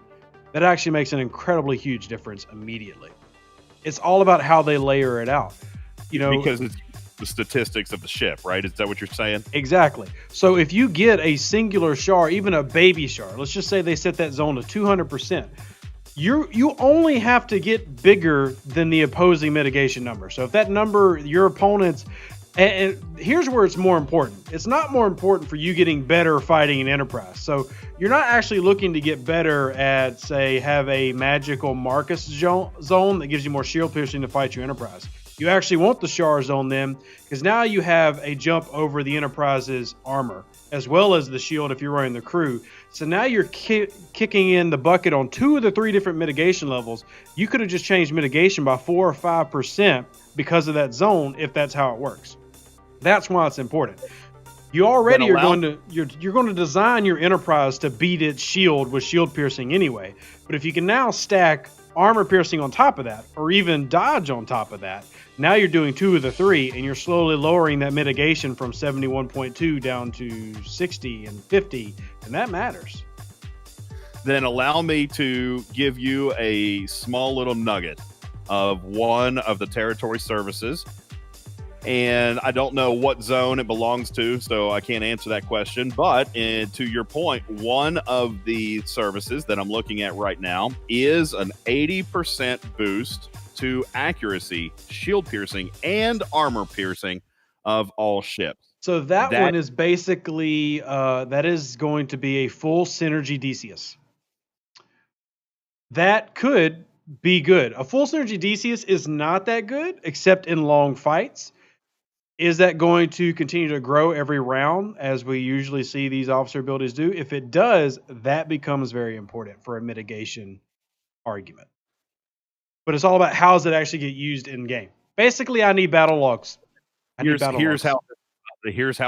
That actually makes an incredibly huge difference immediately. It's all about how they layer it out. Because it's the statistics of the ship, right? Is that what you're saying? Exactly. So if you get a singular Char, even a baby Char, let's just say they set that zone to 200%. You only have to get bigger than the opposing mitigation number. So if that number, your opponent's, and here's where it's more important. It's not more important for you getting better fighting an enterprise. So you're not actually looking to get better at, say, have a magical Marcus zone that gives you more shield piercing to fight your enterprise. You actually want the Char zone then, because now you have a jump over the enterprise's armor, as well as the shield if you're running the crew. So now you're kicking in the bucket on 2 of the 3 different mitigation levels. You could have just changed mitigation by 4 or 5% because of that zone, if that's how it works. That's why it's important. You already you're going to design your enterprise to beat its shield with shield piercing anyway. But if you can now stack armor piercing on top of that, or even dodge on top of that, now you're doing 2 of the 3, and you're slowly lowering that mitigation from 71.2 down to 60 and 50, and that matters. Then allow me to give you a small little nugget of one of the territory services. And I don't know what zone it belongs to, so I can't answer that question. But to your point, one of the services that I'm looking at right now is an 80% boost to accuracy, shield piercing, and armor piercing of all ships. So that one is basically, that is going to be a full synergy Decius. That could be good. A full synergy Decius is not that good, except in long fights. Is that going to continue to grow every round, as we usually see these officer abilities do? If it does, that becomes very important for a mitigation argument. But it's all about how does it actually get used in game. Basically, I need battle logs. Here's how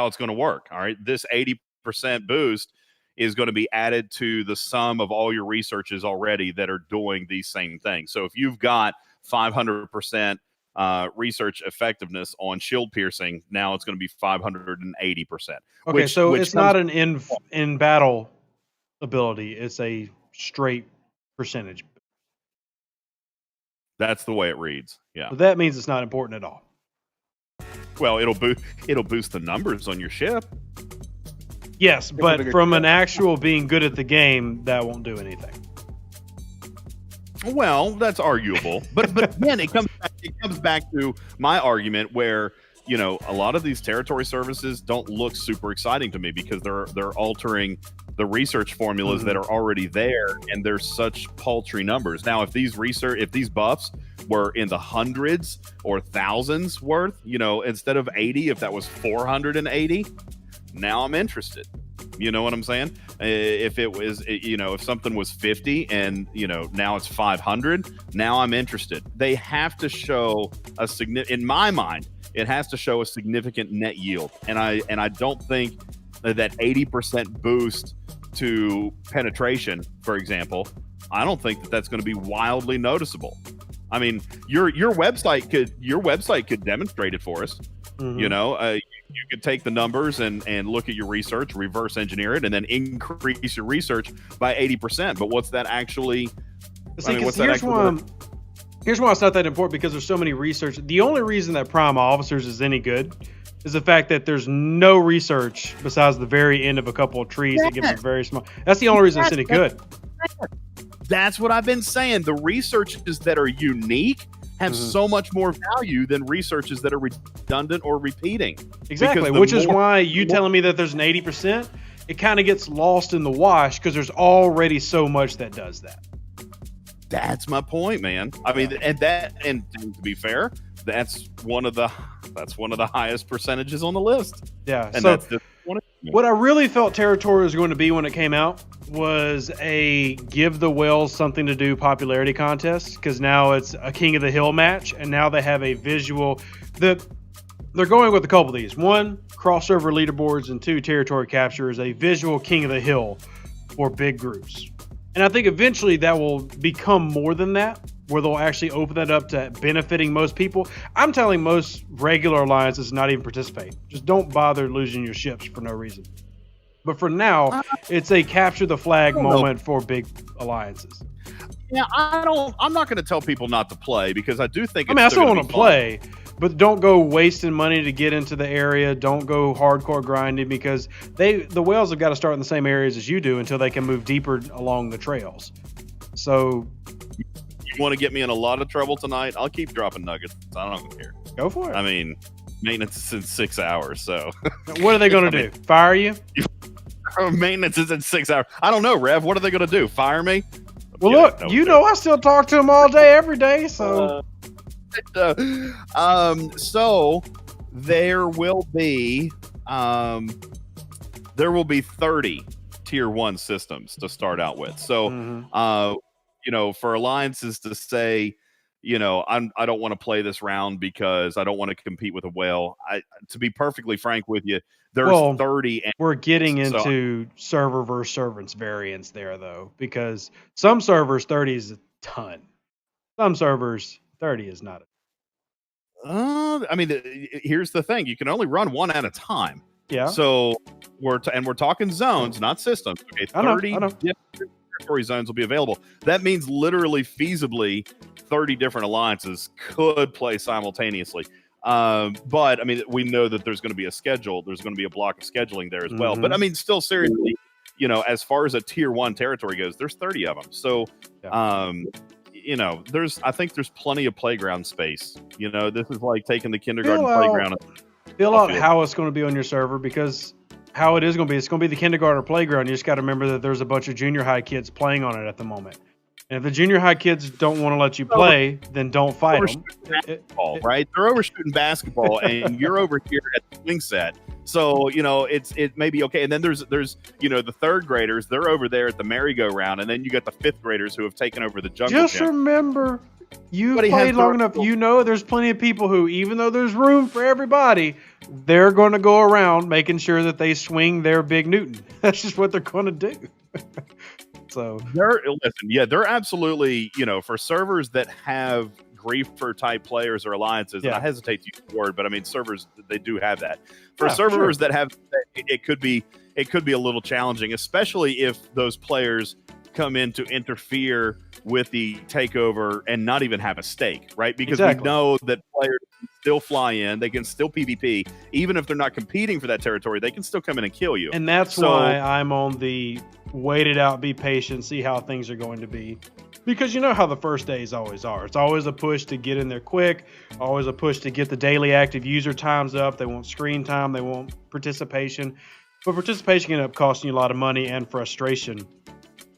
it's going to work. All right, this 80% boost is going to be added to the sum of all your researches already that are doing these same things. So if you've got 500% research effectiveness on shield piercing, now it's going to be 580%. Okay, so it's not an in battle ability; it's a straight percentage. That's the way it reads. Yeah. So that means it's not important at all. Well, it'll boost the numbers on your ship. Yes, but from an actual being good at the game, that won't do anything. Well, that's arguable, but again, it comes back to my argument where, a lot of these territory services don't look super exciting to me because they're altering the research formulas that are already there, and there's such paltry numbers. Now, if these buffs were in the hundreds or thousands worth, instead of 80, if that was 480, now I'm interested. You know what I'm saying? If it was, if something was 50 and, now it's 500, now I'm interested. They have to show a significant, in my mind, it has to show a significant net yield. And I don't think that 80% boost to penetration, for example, I don't think that that's going to be wildly noticeable. I mean, your website could demonstrate it for us. Mhm. You could take the numbers and look at your research, reverse engineer it, and then increase your research by 80%. But what's that actually? See, I mean, what's here's that why actually? here's why it's not that important, because there's so many research. The only reason that prime officers is any good is the fact that there's no research besides the very end of a couple of trees that gives a very small. That's the only reason it's any good. That's what I've been saying. The researches that are unique have so much more value than researches that are redundant or repeating. Exactly, which is why you telling me that there's an 80%, it kind of gets lost in the wash because there's already so much that does that. That's my point, man. I mean, and to be fair, that's one of the highest percentages on the list. Yeah. And So that's what I really felt Territory was going to be when it came out was a give the whales something to do popularity contest, because now it's a King of the Hill match, and now they have a visual. They're going with a couple of these. One, cross-server leaderboards, and two, territory capture is a visual King of the Hill for big groups. And I think eventually that will become more than that, where they'll actually open that up to benefiting most people. I'm telling most regular alliances not even participate. Just don't bother losing your ships for no reason. But for now, it's a capture the flag moment for big alliances. Yeah, I'm not going to tell people not to play, because I do think. I still want to play, but don't go wasting money to get into the area. Don't go hardcore grinding, because the whales have got to start in the same areas as you do until they can move deeper along the trails. So, you want to get me in a lot of trouble tonight? I'll keep dropping nuggets. I don't care. Go for it. I mean, maintenance is in 6 hours, so. What are they going to do? Fire you? Maintenance is in 6 hours. I don't know, Rev. What are they going to do? Fire me? Well, look, I still talk to them all day, every day. So, so there will be 30 tier 1 systems to start out with. So, for alliances to say, I don't want to play this round because I don't want to compete with a whale. To be perfectly frank with you, there's 30. We're getting into server versus servants variants there, though, because some servers 30 is a ton. Some servers 30 is not. I mean, here's the thing: you can only run one at a time. Yeah. So we're talking zones, not systems. Okay, 30 different territory zones will be available. That means literally, feasibly, 30 different alliances could play simultaneously. But I mean, we know that there's going to be a schedule. There's going to be a block of scheduling there as well. But I mean, still, seriously, as far as a tier 1 territory goes, there's 30 of them. So, I think there's plenty of playground space. This is like taking the kindergarten playground. Fill out how it's going to be on your server, because how it is going to be, it's going to be the kindergarten playground. You just got to remember that there's a bunch of junior high kids playing on it at the moment. And if the junior high kids don't want to let you play, then don't fight them. Right? They're overshooting basketball, and you're over here at the swing set. So, it may be okay. And then there's the third graders. They're over there at the merry-go-round. And then you got the fifth graders who have taken over the jungle Just gym. Remember, you played long enough. There's plenty of people who, even though there's room for everybody, they're going to go around making sure that they swing their big Newton. That's just what they're going to do. So they're absolutely, for servers that have griefer type players or alliances, and I hesitate to use the word, but I mean servers, they do have that. For servers that have, it could be a little challenging, especially if those players come in to interfere with the takeover and not even have a stake, right? Because we know that players can still fly in, they can still PvP, even if they're not competing for that territory, they can still come in and kill you. And that's why I'm on the wait it out, be patient, see how things are going to be. Because you know how the first days always are. It's always a push to get in there quick, always a push to get the daily active user times up. They want screen time, they want participation. But participation can end up costing you a lot of money and frustration,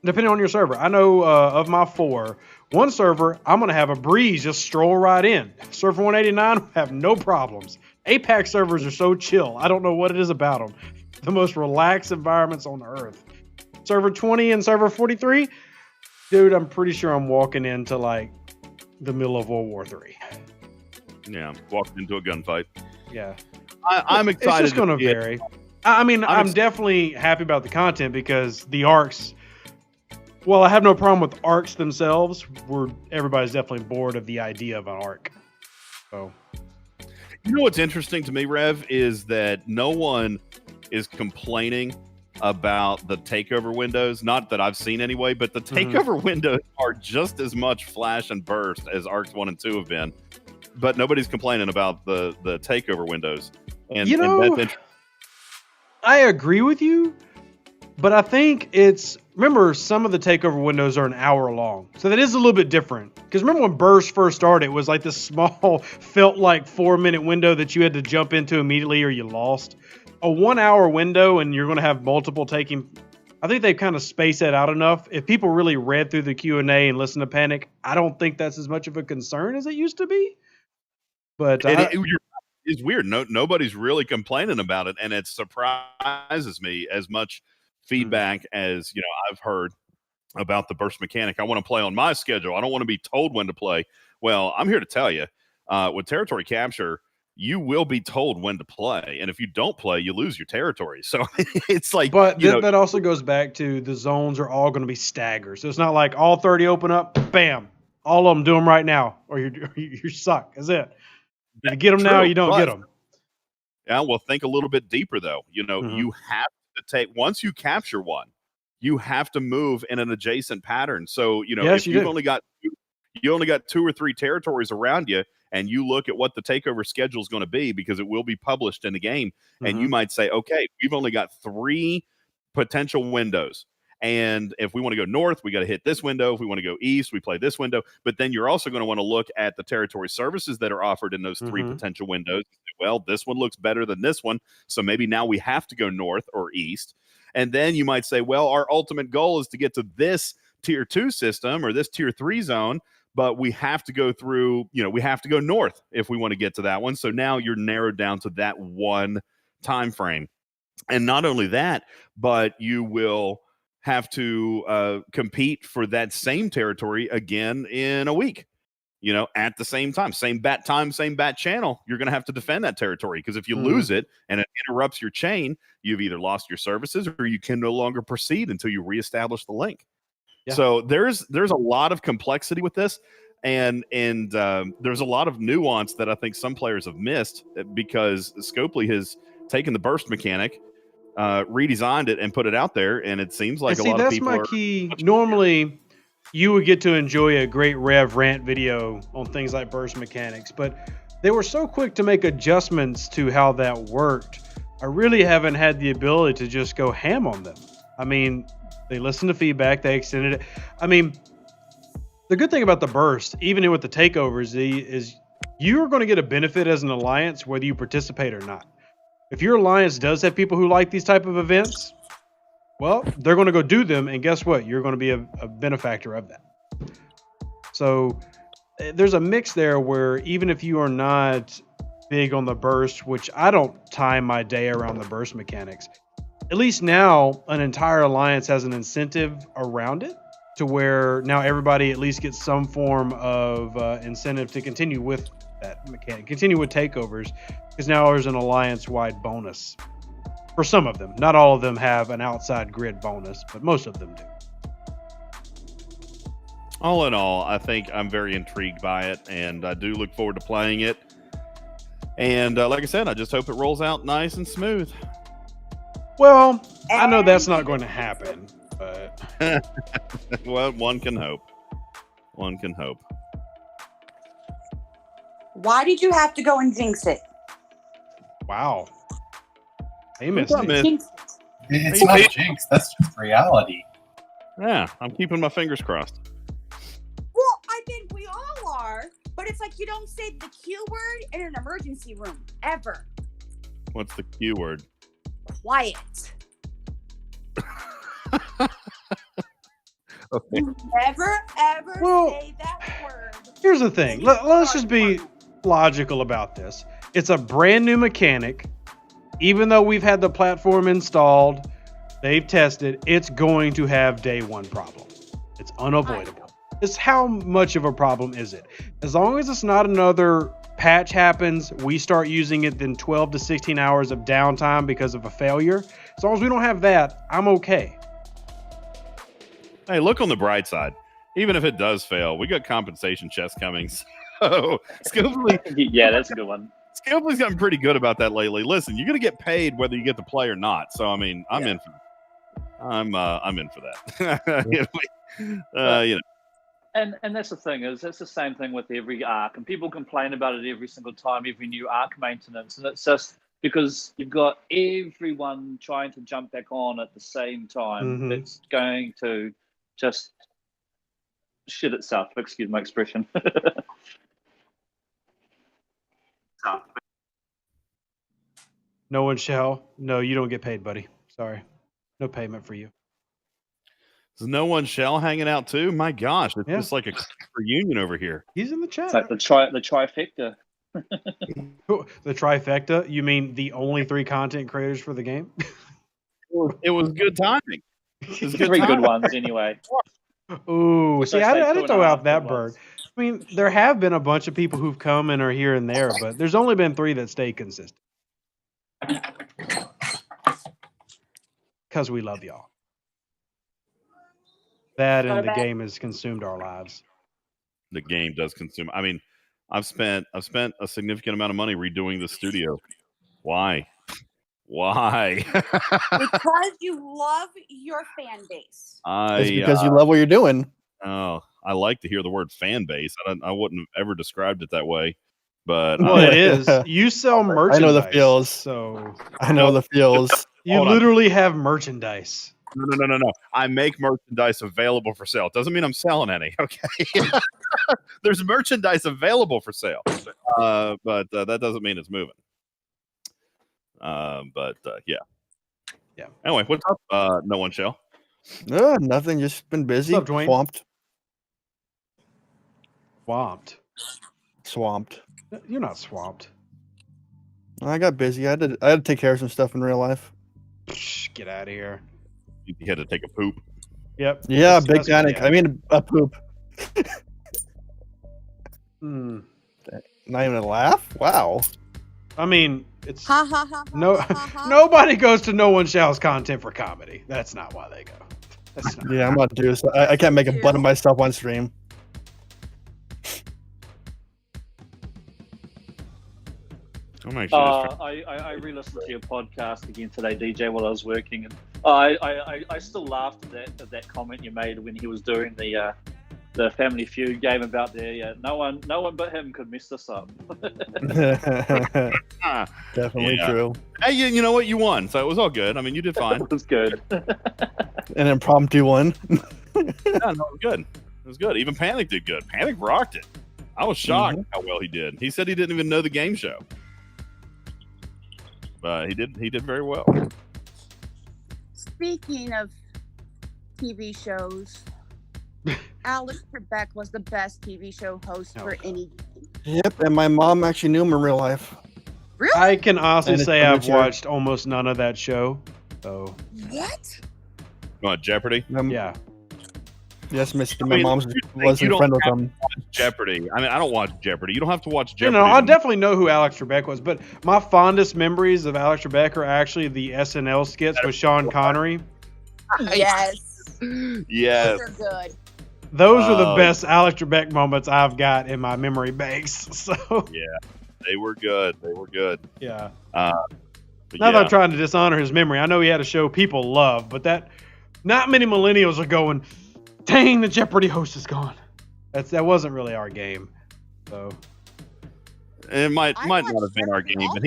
depending on your server. I know of my 4, one server, I'm going to have a breeze just stroll right in. Server 189 have no problems. Apex servers are so chill. I don't know what it is about them. the most relaxed environments on earth. Server 20 and server 43, dude, I'm pretty sure I'm walking into like the middle of World War III. Yeah, walking into a gunfight. Yeah. I'm excited. It's just going to vary. I mean, I'm definitely happy about the content because the arcs, well, I have no problem with arcs themselves. Everybody's definitely bored of the idea of an arc. So, you know what's interesting to me, Rev, is that no one is complaining about the takeover windows. Not that I've seen anyway, but the takeover windows are just as much flash and burst as arcs 1 and 2 have been. But nobody's complaining about the takeover windows. And you know, and that's I agree with you, but I think remember, some of the takeover windows are an hour long. So that is a little bit different. Because remember when Burst first started, it was like this small, felt like 4-minute window that you had to jump into immediately or you lost. A 1 hour window and you're going to have multiple taking. I think they've kind of spaced that out enough. If people really read through the Q&A and listened to Panic, I don't think that's as much of a concern as it used to be. But it's weird. Nobody's really complaining about it, and it surprises me as much feedback as I've heard about the burst mechanic. I want to play on my schedule. I don't want to be told when to play. Well, I'm here to tell you, with territory capture, you will be told when to play, and if you don't play, you lose your territory. So it's like, but that also goes back to the zones are all going to be staggered. So it's not like all 30 open up, bam, all of them do them right now, or you suck. That's it. You get them now, you don't get them. Yeah, well, think a little bit deeper though. You have to take, once you capture one, you have to move in an adjacent pattern. So if you've only got 2 or 3 territories around you, and you look at what the takeover schedule is going to be, because it will be published in the game, and you might say, okay, we've only got 3 potential windows. And if we want to go north, we got to hit this window. If we want to go east, we play this window. But then you're also going to want to look at the territory services that are offered in those 3 potential windows. Well, this one looks better than this one, so maybe now we have to go north or east. And then you might say, well, our ultimate goal is to get to this tier 2 system or this tier 3 zone, but we have to go through, we have to go north if we want to get to that one. So now you're narrowed down to that one time frame. And not only that, but you will have to compete for that same territory again in a week, at the same time, same bat channel. You're going to have to defend that territory, because if you lose it and it interrupts your chain, you've either lost your services or you can no longer proceed until you reestablish the link. Yeah. So there's a lot of complexity with this, and there's a lot of nuance that I think some players have missed, because Scopely has taken the burst mechanic, redesigned it, and put it out there, and it seems like a lot of people that's my key. Normally you would get to enjoy a great Rev rant video on things like burst mechanics, but they were so quick to make adjustments to how that worked. I really haven't had the ability to just go ham on them. I mean, they listened to feedback, they extended it. I mean, the good thing about the burst, even with the takeovers, is you're going to get a benefit as an alliance whether you participate or not. If your alliance does have people who like these type of events, well, they're going to go do them, and guess what? You're going to be a benefactor of that. So there's a mix there where even if you are not big on the burst, which I don't time my day around the burst mechanics, at least now an entire alliance has an incentive around it to where now everybody at least gets some form of incentive to continue with that mechanic, continue with takeovers, because now there's an alliance-wide bonus for some of them. Not all of them have an outside grid bonus, but most of them do. All in all, I think I'm very intrigued by it, and I do look forward to playing it. And like I said, I just hope it rolls out nice and smooth. Well, I know that's not going to happen, but well, one can hope. One can hope. Why did you have to go and jinx it? Wow. Famous. It's not jinx. That's just reality. Yeah, I'm keeping my fingers crossed. Well, I think we all are, but it's like you don't say the Q word in an emergency room ever. What's the Q word? Quiet. Okay. You never ever say that word. Here's the thing. Let's just be logical about this. It's a brand new mechanic. even though we've had the platform installed, they've tested, it's going to have day one problem. It's unavoidable. It's how much of a problem is it? As long as it's not another patch happens, we start using it, then 12 to 16 hours of downtime because of a failure. As long as we don't have that, I'm okay. Hey, look on the bright side. Even if it does fail, we got compensation chests coming. So Skillfully, yeah, that's a good one. Skillfully's gotten pretty good about that lately. Listen, you're gonna get paid whether you get to play or not. So I mean, I'm in for that. You know. And that's the thing, is it's the same thing with every arc, and people complain about it every single time, every new arc maintenance, and it's just because you've got everyone trying to jump back on at the same time. It's going to just shit itself. Excuse my expression. No one shall. No, you don't get paid, buddy. Sorry. No payment for you. Is no one shall hanging out too? My gosh, it's just like a reunion over here. He's in the chat. It's like the trifecta. The trifecta? You mean the only 3 content creators for the game? It was good timing. It was Three good ones anyway. Ooh, see, I didn't throw out that bird. ones. I mean, there have been a bunch of people who've come and are here and there, but there's only been 3 that stay consistent. Because we love y'all. That and the game has consumed our lives. The game does consume. I mean, I've spent a significant amount of money redoing the studio. Why? Because you love your fan base. It's because you love what you're doing. Oh, I like to hear the word fan base. I wouldn't have ever described it that way, but Well, it is. You sell merchandise. I know the feels. So I know the feels. You literally have merchandise. No. I make merchandise available for sale. It doesn't mean I'm selling any. Okay. There's merchandise available for sale, but that doesn't mean it's moving. Yeah. Anyway, what's up? No one shall. Nothing. Just been busy. What's up, Dwayne? Swamped. You're not swamped. I got busy. I had to take care of some stuff in real life. Get out of here. You had to take a poop. Yep. Yeah, big panic. I mean, a poop. Not even a laugh? Wow. I mean, it's Ha ha ha. nobody goes to No One Shall's content for comedy. That's not why they go. That's not Yeah, I'm not Deuce. I can't make a butt of myself on stream. I'm actually I re-listened to your podcast again today, DJ, while I was working, and I still laughed at that comment you made when he was doing the Family Feud game about there. No one but him could mess this up. Definitely true. Hey, you know what? You won, so it was all good. I mean, you did fine. It was good. An impromptu one. No, it was good. It was good. Even Panic did good. Panic rocked it. I was shocked how well he did. He said he didn't even know the game show. But he did very well. Speaking of TV shows, Alex Trebek was the best TV show host for any game. Yep, and my mom actually knew him in real life. Really? I can honestly And say it's I've furniture. watched almost none of that show. So What? You want Jeopardy? yeah. Yes, Mr. I My mean, mom you was a don't friend with have him. to watch Jeopardy. I mean, I don't watch Jeopardy. You don't have to watch You Jeopardy. know, I definitely know who Alex Trebek was, but my fondest memories of Alex Trebek are actually the SNL skits with Sean Connery. Yes. Yes. Those are good. Those are the best Alex Trebek moments I've got in my memory banks. So yeah, they were good. They were good. Yeah. But not that I'm trying to dishonor his memory. I know he had a show people love, but that not many millennials are going, dang, the Jeopardy host is gone. That wasn't really our game. So it might not have been our game, but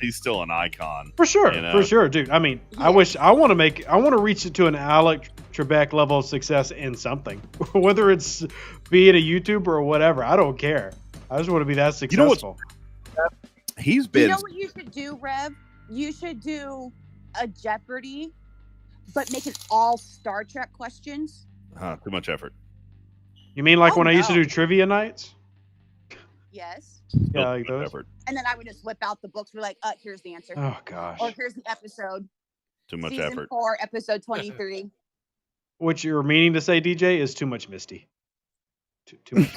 he's still an icon. For sure, you know? for sure, dude. I mean, I want to reach it to an Alex Trebek level of success in something, whether it's be it a YouTuber or whatever. I don't care. I just want to be that successful. He's been. You know what you should do, Rev? You should do a Jeopardy, but make it all Star Trek questions. Too much effort. You mean like when I used to do trivia nights? Yes. Yeah, like those. Effort. And then I would just whip out the books. We're like, here's the answer. Oh gosh. Or here's the episode. Too much Season effort. 4, episode 23. What you're meaning to say, DJ, is too much Misty. Too much.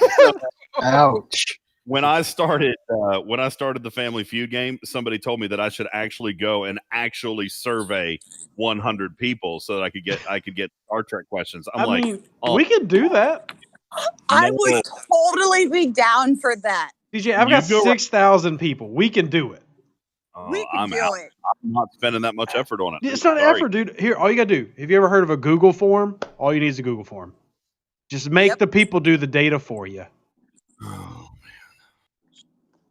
Ouch. When I started the Family Feud game, somebody told me that I should actually go and actually survey 100 people so that I could get Star Trek questions. I mean, we could do that. I would totally be down for that. DJ, I've got 6,000 people. We can do it. We can do it. I'm not spending that much effort on it. It's not effort, dude. Here, all you gotta do. Have you ever heard of a Google form? All you need is a Google form. Just make the people do the data for you. Oh,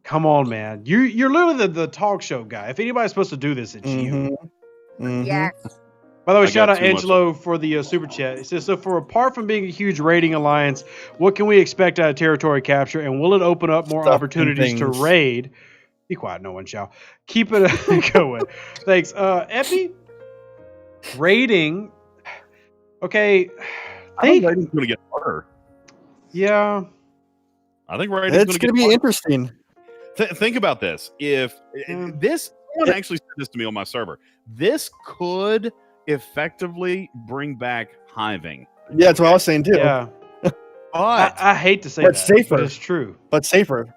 come on, man. You're literally the talk show guy. If anybody's supposed to do this, it's you. Yes. By the way, I shout got out too much. Angelo for the super chat. It says, so for apart from being a huge rating alliance, what can we expect out of territory capture, and will it open up more Stuff and opportunities to things. raid? Be quiet, no one shall. Keep it going. Thanks. Epi, raiding. Okay. I think raiding's going to get harder. Yeah. I think raiding's It's going to be harder. interesting. Think about this. If someone actually said this to me on my server, this could effectively bring back hiving. Yeah, that's what I was saying too. Yeah. But I hate to say But that, safer. but it's true. But safer.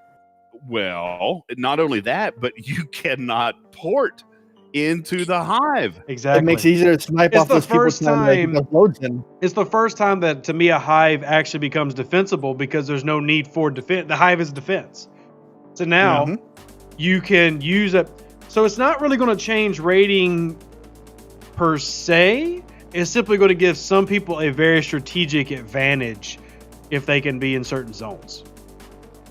well, not only that, but you cannot port into the hive. Exactly. It makes it easier to snipe It's off the those people first time that time- those loads in. It's the first time that, to me, a hive actually becomes defensible because there's no need for defense. The hive is defense. So now you can use it. So it's not really going to change rating per se. It's simply going to give some people a very strategic advantage if they can be in certain zones.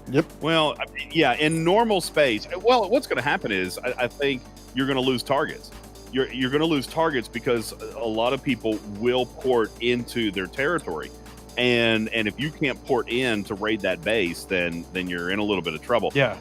Yep. Well, yeah, in normal space. Well, what's going to happen is I think you're going to lose targets. You're going to lose targets because a lot of people will port into their territory, and if you can't port in to raid that base, then you're in a little bit of trouble. Yeah.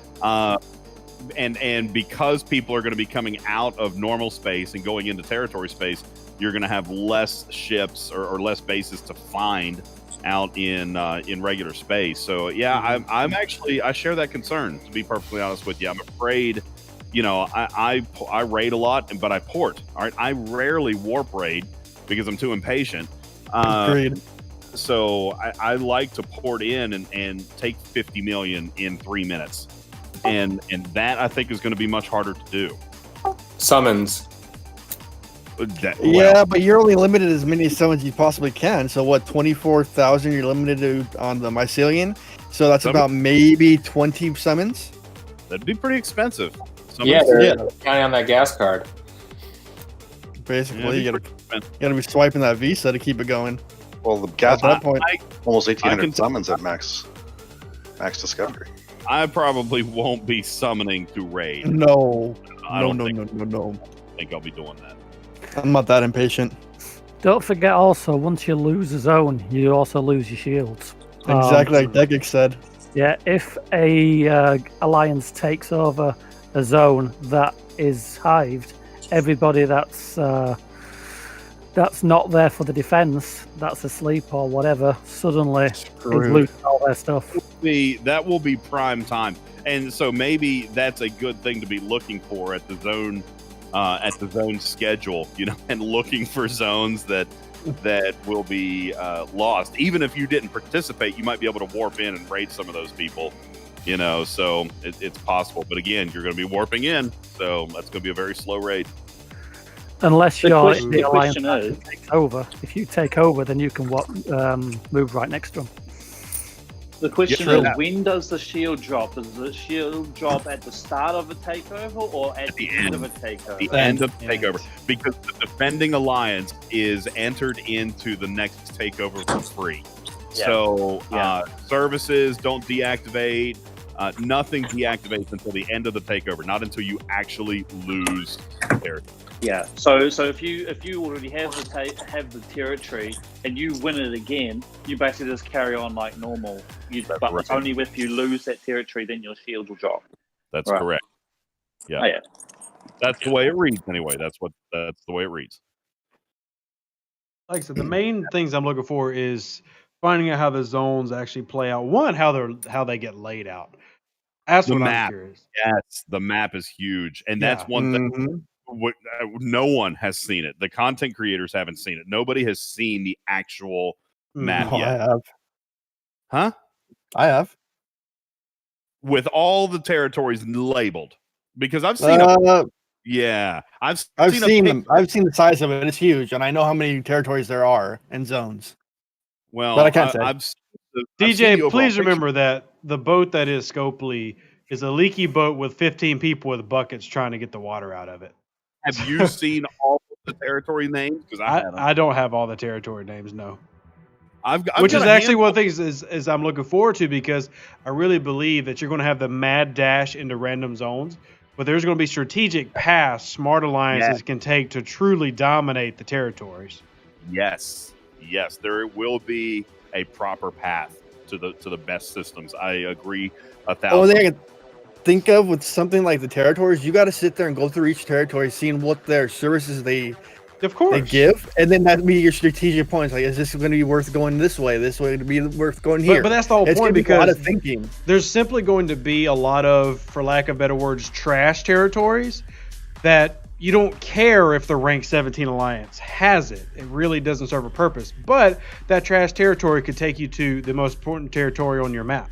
And because people are going to be coming out of normal space and going into territory space, you're going to have less ships or less bases to find out in regular space. So yeah, I'm actually, I share that concern, to be perfectly honest with you. I'm afraid, you know, I raid a lot, but I port. All right, I rarely warp raid because I'm too impatient. Agreed. So I like to port in and take 50 million in 3 minutes, and that I think is going to be much harder to do. Summons. Yeah, but you're only limited as many summons you possibly can. So what, 24,000 you're limited to on the mycelium? So that's about maybe 20 summons. That'd be pretty expensive. Yeah, they're counting on that gas card. Basically, you gotta be swiping that Visa to keep it going. Well, the gas At that point, almost I 1,800 can- summons at max discovery. I probably won't be summoning to raid. no, I no, don't no, think, no, no, no. think I'll be doing that. I'm not that impatient. Don't forget also, once you lose a zone, you also lose your shields. Exactly like Degic said. Yeah, if a alliance takes over a zone that is hived, everybody that's not there for the defense, that's asleep or whatever, suddenly is losing all their stuff. That will be prime time, and so maybe that's a good thing to be looking for at the zone schedule, you know, and looking for zones that will be lost. Even if you didn't participate, you might be able to warp in and raid some of those people, you know. So it's possible, but again, you're going to be warping in, so that's going to be a very slow raid. Unless The you're question- the the alliance question that is- takes over. If you take over, then you can move right next to them. The question Yeah, is, true. when does the shield drop? Does the shield drop at the start of a takeover or at the end of a takeover? The end of the takeover, because the defending alliance is entered into the next takeover for free. Yeah. So Yeah. services don't deactivate. Nothing deactivates until the end of the takeover, not until you actually lose territory. Yeah. So if you already have the territory and you win it again, you basically just carry on like normal. But it's only if you lose that territory, then your shield will drop. That's Right. correct. Yeah. Oh, yeah. That's the way it reads anyway. That's the way it reads. Like I said, the main things I'm looking for is finding out how the zones actually play out. One, how they get laid out. That's The what I'm map. curious. Yes, the map is huge, and that's Yeah. one thing. No one has seen it. The content creators haven't seen it. Nobody has seen the actual map Oh, I yet. have. Huh? I have. With all the territories labeled, because I've seen yeah, I've seen a them. I've seen the size of it. It's huge, and I know how many territories there are and zones. Well, but I can't say. I've seen the DJ, overall please picture. remember that the boat that is Scopely is a leaky boat with 15 people with buckets trying to get the water out of it. Have you seen all of the territory names? Because I don't have all the territory names, no. Which is actually one of the things is I'm looking forward to, because I really believe that you're going to have the mad dash into random zones, but there's going to be strategic paths smart alliances can take to truly dominate the territories. Yes, there will be a proper path to the best systems. I agree 1,000. Only thing I can think of with something like the territories, you got to sit there and go through each territory, seeing what their services they give, and then that be your strategic points. Like, is this going to be worth going this way? This way to be worth going here? But that's the whole it's point, be because a lot of thinking. There's simply going to be a lot of, for lack of better words, trash territories that you don't care if the rank 17 alliance has it. It really doesn't serve a purpose. But that trash territory could take you to the most important territory on your map.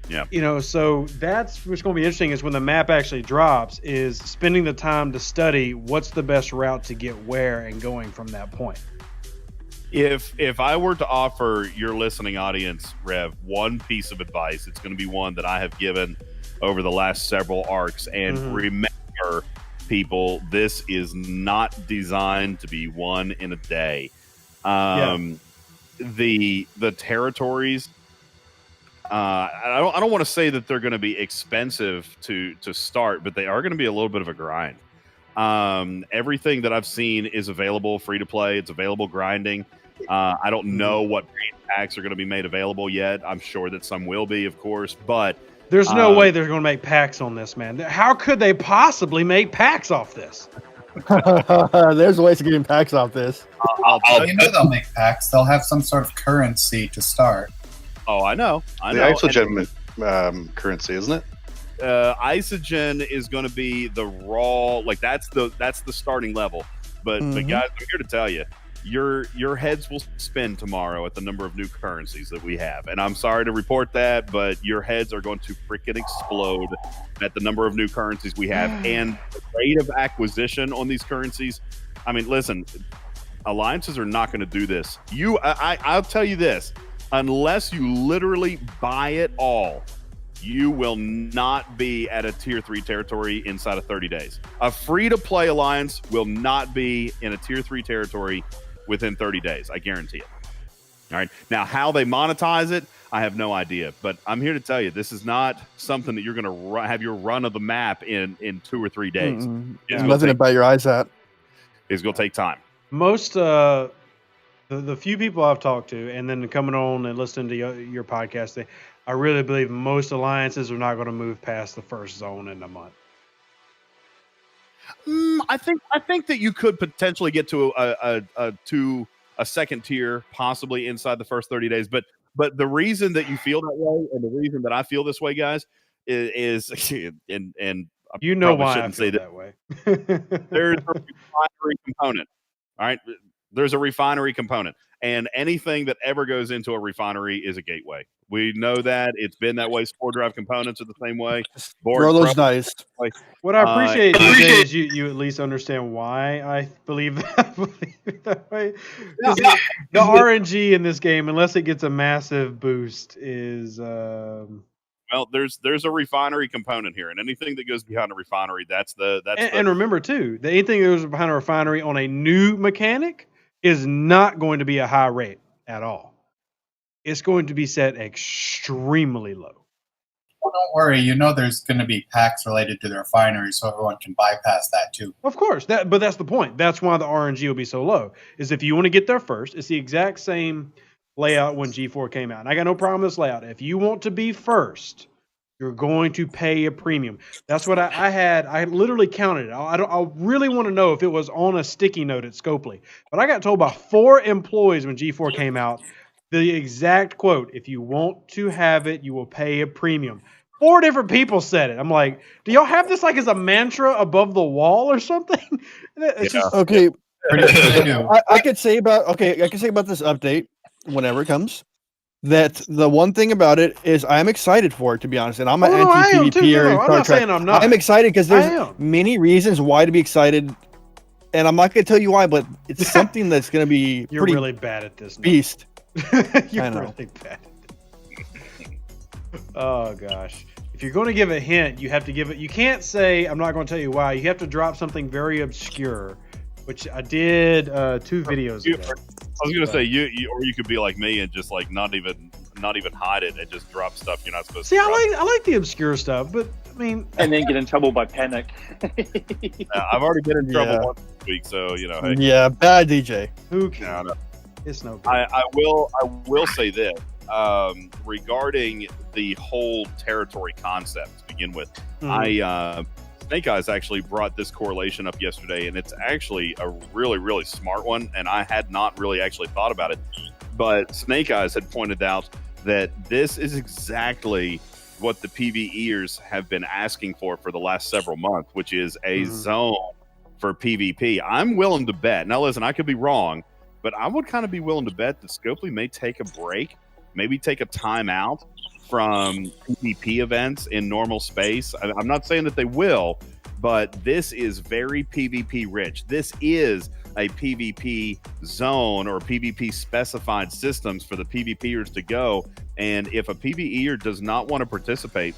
Yeah. So that's what's going to be interesting, is when the map actually drops, is spending the time to study what's the best route to get where and going from that point. If I were to offer your listening audience, Rev, one piece of advice, it's going to be one that I have given over the last several arcs. And remember, people, this is not designed to be won in a day. The territories, I don't want to say that they're going to be expensive to start, but they are going to be a little bit of a grind. Everything that I've seen is available free to play. It's available grinding. I don't know what paid packs are going to be made available yet. I'm sure that some will be, of course, but there's no way they're going to make packs on this, man. How could they possibly make packs off this? There's ways of getting packs off this. You know they'll make packs. They'll have some sort of currency to start. Oh, I know. The Isogen currency, isn't it? Isogen is going to be the raw, like that's the starting level. But guys, I'm here to tell you, your heads will spin tomorrow at the number of new currencies that we have. And I'm sorry to report that, but your heads are going to freaking explode at the number of new currencies we have and the rate of acquisition on these currencies. I mean, listen, alliances are not going to do this. I'll tell you this. Unless you literally buy it all, you will not be at a tier 3 territory inside of 30 days. A free-to-play alliance will not be in a tier 3 territory within 30 days. I guarantee it. All right. Now, how they monetize it, I have no idea. But I'm here to tell you, this is not something that you're going to have your run of the map in 2 or 3 days. It's nothing to bat your eyes at. It's going to take time. Most the few people I've talked to, and then coming on and listening to your podcast, I really believe most alliances are not going to move past the first zone in a month. I think that you could potentially get to a second tier, possibly inside the first 30 days. But the reason that you feel that way, and the reason that I feel this way, guys, is and I you know why I shouldn't say feel that way. There's a refinery component. All right. There's a refinery component, and anything that ever goes into a refinery is a gateway. We know that. It's been that way. Spore drive components are the same way. Throw those dice. What I appreciate, DJ, is you at least understand why I believe that way. The RNG in this game, unless it gets a massive boost, is well, there's a refinery component here, and anything that goes behind a refinery, and remember too, that anything that goes behind a refinery on a new mechanic is not going to be a high rate at all. It's going to be set extremely low. Well, don't worry. You know there's going to be packs related to the refinery, so everyone can bypass that too. Of course, but that's the point. That's why the RNG will be so low. Is if you want to get there first, it's the exact same layout when G4 came out. And I got no problem with this layout. If you want to be first, you're going to pay a premium. That's what I had. I literally counted it. I really want to know if it was on a sticky note at Scopely. But I got told by 4 employees when G4 came out, the exact quote, if you want to have it, you will pay a premium. 4 different people said it. I'm like, do y'all have this like as a mantra above the wall or something? It's just Okay. I I could say about this update whenever it comes. That the one thing about it is I'm excited for it, to be honest, and I'm an anti-PvP I'm not saying I'm not. I'm excited because I there's am. many reasons why to be excited, and I'm not going to tell you why, but it's something that's going to be You're pretty really bad at this. beast. You're I know. really bad. Oh gosh. If you're going to give a hint, you have to give it. You can't say, I'm not going to tell you why. You have to drop something very obscure, which I did 2 videos ago. I was gonna say you or you could be like me and just like not even hide it and just drop stuff you're not supposed See, to. drop. I like the obscure stuff, but I mean, and then get in trouble by Panic. I've already been in trouble once this week, so you know. Hey. Yeah, bad DJ. Who cares? No. It's no good. I will say this regarding the whole territory concept to begin with. Snake Eyes actually brought this correlation up yesterday, and it's actually a really, really smart one, and I had not really actually thought about it. But Snake Eyes had pointed out that this is exactly what the PvEers have been asking for the last several months, which is a zone for PvP. I'm willing to bet. Now, listen, I could be wrong, but I would kind of be willing to bet that Scopely may take a break, maybe take a time out from PvP events in normal space. I'm not saying that they will, but this is very PvP rich. This is a PvP zone or PvP specified systems for the PvPers to go. And if a PvEer does not want to participate,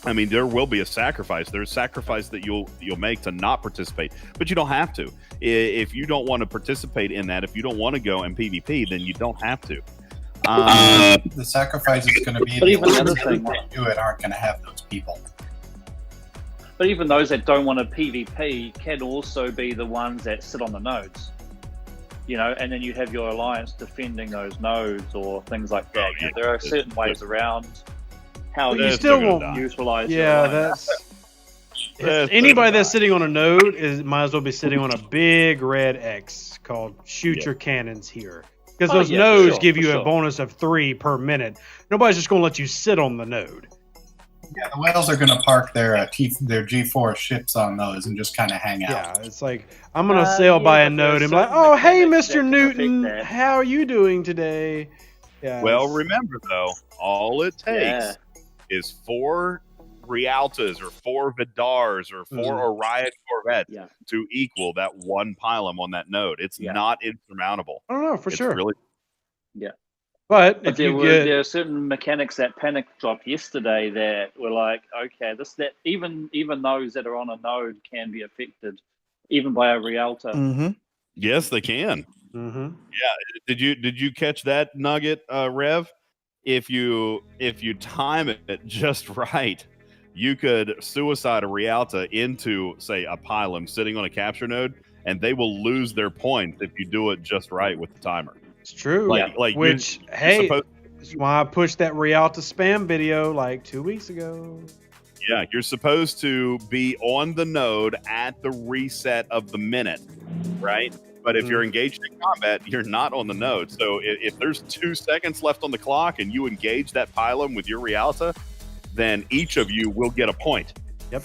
I mean, there will be a sacrifice. There's a sacrifice that you'll make to not participate, but you don't have to. If you don't want to participate in that, if you don't want to go in PvP, then you don't have to. The sacrifice is going to be the ones that do it aren't going to have those people. But even those that don't want to PvP can also be the ones that sit on the nodes. You know, and then you have your alliance defending those nodes or things like that. You know, there are certain ways around how you still won't utilize. Yeah, that's anybody that's sitting on a node might as well be sitting on a big red X called "Shoot your cannons here," because those nodes give you a bonus of 3 per minute. Nobody's just going to let you sit on the node. Yeah, the whales are going to park their G4 ships on those and just kind of hang out. Yeah, it's like, I'm going to sail by a node and be like, oh, hey, Mr. Newton, how are you doing today? Yeah. Well, remember, though, all it takes is 4 Rialtas or 4 Vidars or 4 Orion Corvettes to equal that 1 pylum on that node. It's not insurmountable. I don't know, for sure. Really, But there are certain mechanics that Panic dropped yesterday that were like, okay, even those that are on a node can be affected, even by a Rialta. Yes, they can. Yeah. Did you catch that nugget, Rev? If you time it just right, you could suicide a Rialta into, say, a pylum sitting on a capture node, and they will lose their points if you do it just right with the timer. It's true. Which, that's why I pushed that Rialta spam video like 2 weeks ago. Yeah, you're supposed to be on the node at the reset of the minute, right? But if you're engaged in combat, you're not on the node. So if there's 2 seconds left on the clock and you engage that pylum with your Rialta, then each of you will get a point. Yep.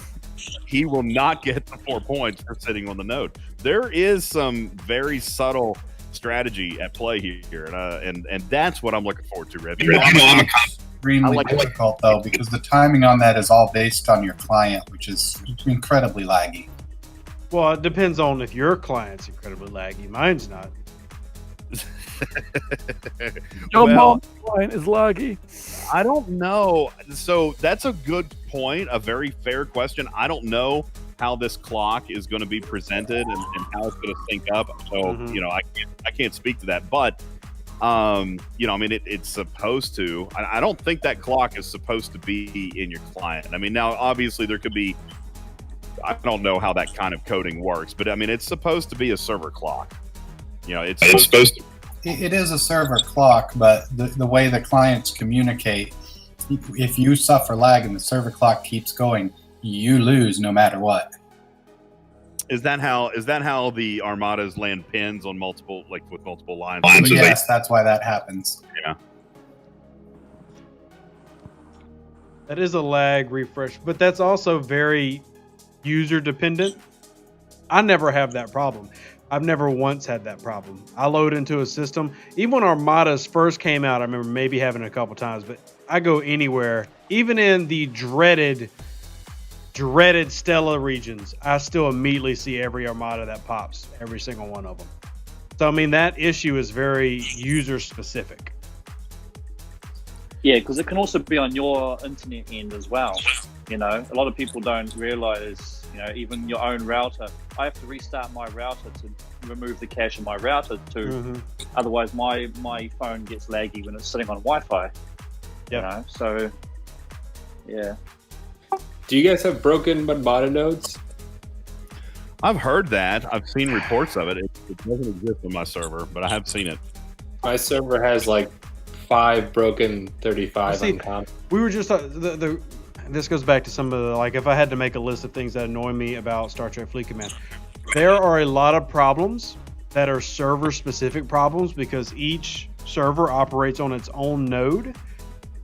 He will not get the 4 points for sitting on the node. There is some very subtle strategy at play here, and that's what I'm looking forward to, Rev. I'm extremely difficult, though, because the timing on that is all based on your client, which is incredibly laggy. Well, it depends on if your client's incredibly laggy. Mine's not. Your mom's client is laggy. I don't know. So that's a good point, a very fair question. I don't know how this clock is going to be presented and how it's going to sync up. So, you know, I can't speak to that. But, you know, I mean, it's supposed to. I don't think that clock is supposed to be in your client. I mean, now, obviously, there could be. I don't know how that kind of coding works, but I mean, it's supposed to be a server clock. You know, it's supposed to. It is a server clock, but the way the clients communicate, if you suffer lag and the server clock keeps going, you lose no matter what. Is that how the armadas land pins on multiple, like with multiple lines? Yes, that's why that happens. Yeah. That is a lag refresh, but that's also very user dependent. I never have that problem. I've never once had that problem. I load into a system. Even when Armadas first came out, I remember maybe having it a couple times, but I go anywhere, even in the dreaded Stella regions, I still immediately see every Armada that pops, every single one of them. So, I mean, that issue is very user specific. Yeah, because it can also be on your internet end as well. You know, a lot of people don't realize, you know, even your own router. I have to restart my router to remove the cache in my router otherwise my phone gets laggy when it's sitting on Wi-Fi. You know, so yeah. Do you guys have broken but modded nodes? I've heard that. I've seen reports of it. It doesn't exist on my server, but I have seen it. My server has like 5 broken 35 uncommon. We were just this goes back to some of the, like, if I had to make a list of things that annoy me about Star Trek Fleet Command, there are a lot of problems that are server specific problems because each server operates on its own node.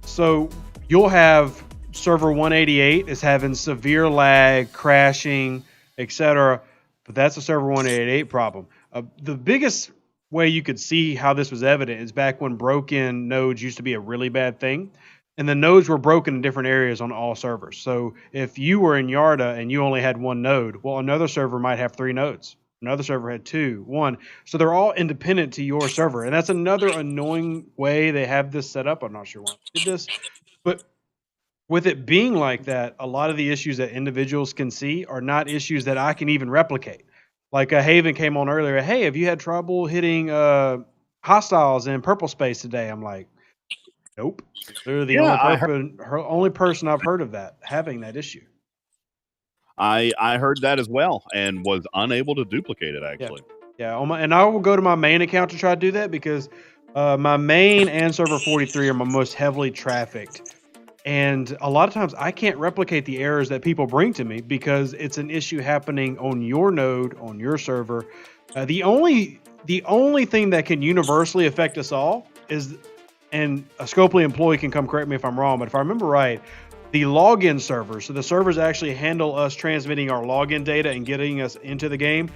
So you'll have server 188 is having severe lag, crashing, etc. But that's a server 188 problem. The biggest way you could see how this was evident is back when broken nodes used to be a really bad thing. And the nodes were broken in different areas on all servers. So if you were in Yarda and you only had one node, well, another server might have 3 nodes. Another server had 2, 1. So they're all independent to your server. And that's another annoying way they have this set up. I'm not sure why they did this. But with it being like that, a lot of the issues that individuals can see are not issues that I can even replicate. Like Haven came on earlier. Hey, have you had trouble hitting hostiles in purple space today? I'm like, nope. They're the only person I've heard of that having that issue. I heard that as well and was unable to duplicate it actually. Yeah. And I will go to my main account to try to do that because my main and server 43 are my most heavily trafficked. And a lot of times I can't replicate the errors that people bring to me because it's an issue happening on your node, on your server. The only thing that can universally affect us all is, and a Scopely employee can come correct me if I'm wrong, but if I remember right, the login servers, so the servers actually handle us transmitting our login data and getting us into the game.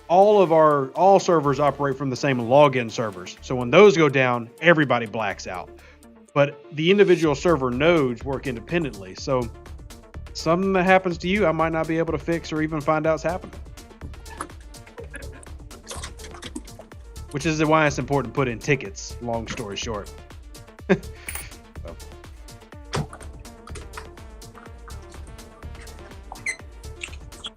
All servers operate from the same login servers. So when those go down, everybody blacks out. But the individual server nodes work independently. So something that happens to you, I might not be able to fix or even find out it's happening. Which is why it's important to put in tickets, long story short. So.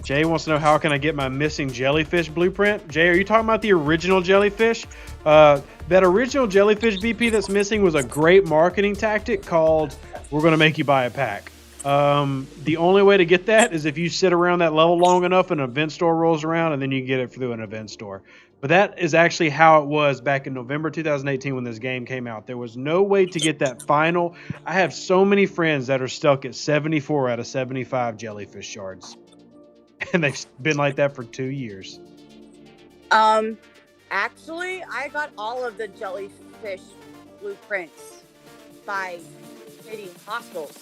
Jay wants to know, how can I get my missing jellyfish blueprint? Jay, are you talking about the original jellyfish? That original jellyfish BP that's missing was a great marketing tactic called, we're going to make you buy a pack. The only way to get that is if you sit around that level long enough and an event store rolls around, and then you get it through an event store. But that is actually how it was back in November 2018 when this game came out. There was no way to get that final. I have so many friends that are stuck at 74 out of 75 jellyfish shards. And they've been like that for 2 years. Actually, I got all of the jellyfish blueprints by hitting hostiles.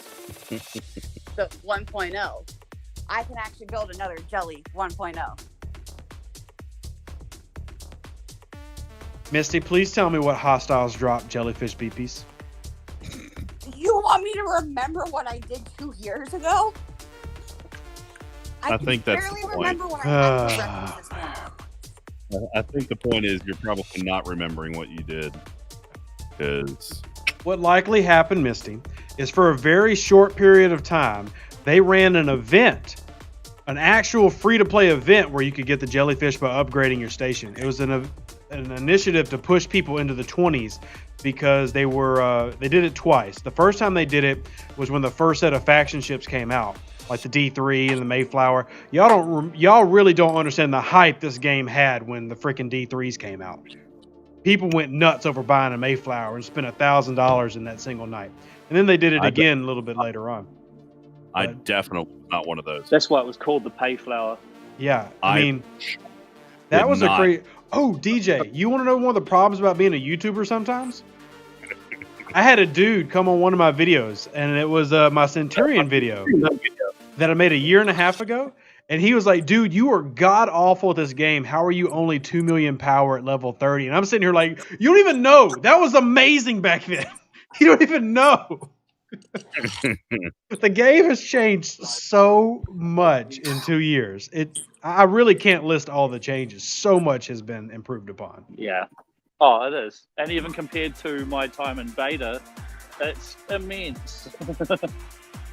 The 1.0. I can actually build another jelly 1.0. Misty, please tell me what hostiles drop jellyfish BPs. You want me to remember what I did 2 years ago? I think that's the point. Remember when I had to reference this one. I think the point is you're probably not remembering what you did. Because what likely happened, Misty, is for a very short period of time, they ran an event, an actual free-to-play event where you could get the jellyfish by upgrading your station. It was an initiative to push people into the 20s because they did it twice. The first time they did it was when the first set of faction ships came out, like the D3 and the Mayflower. Y'all really don't understand the hype this game had when the freaking D3s came out. People went nuts over buying a Mayflower and spent $1,000 in that single night. And then they did it again a little bit later on. I definitely not one of those. That's why it was called the Payflower. Yeah, I mean, that was a great. Oh, DJ, you want to know one of the problems about being a YouTuber sometimes? I had a dude come on one of my videos, and it was my Centurion video that I made a year and a half ago. And he was like, dude, you are god awful at this game. How are you only 2 million power at level 30? And I'm sitting here like, you don't even know. That was amazing back then. You don't even know. The game has changed so much in 2 years. I really can't list all the changes. So much has been improved upon. Yeah. Oh, it is. And even compared to my time in beta, it's immense.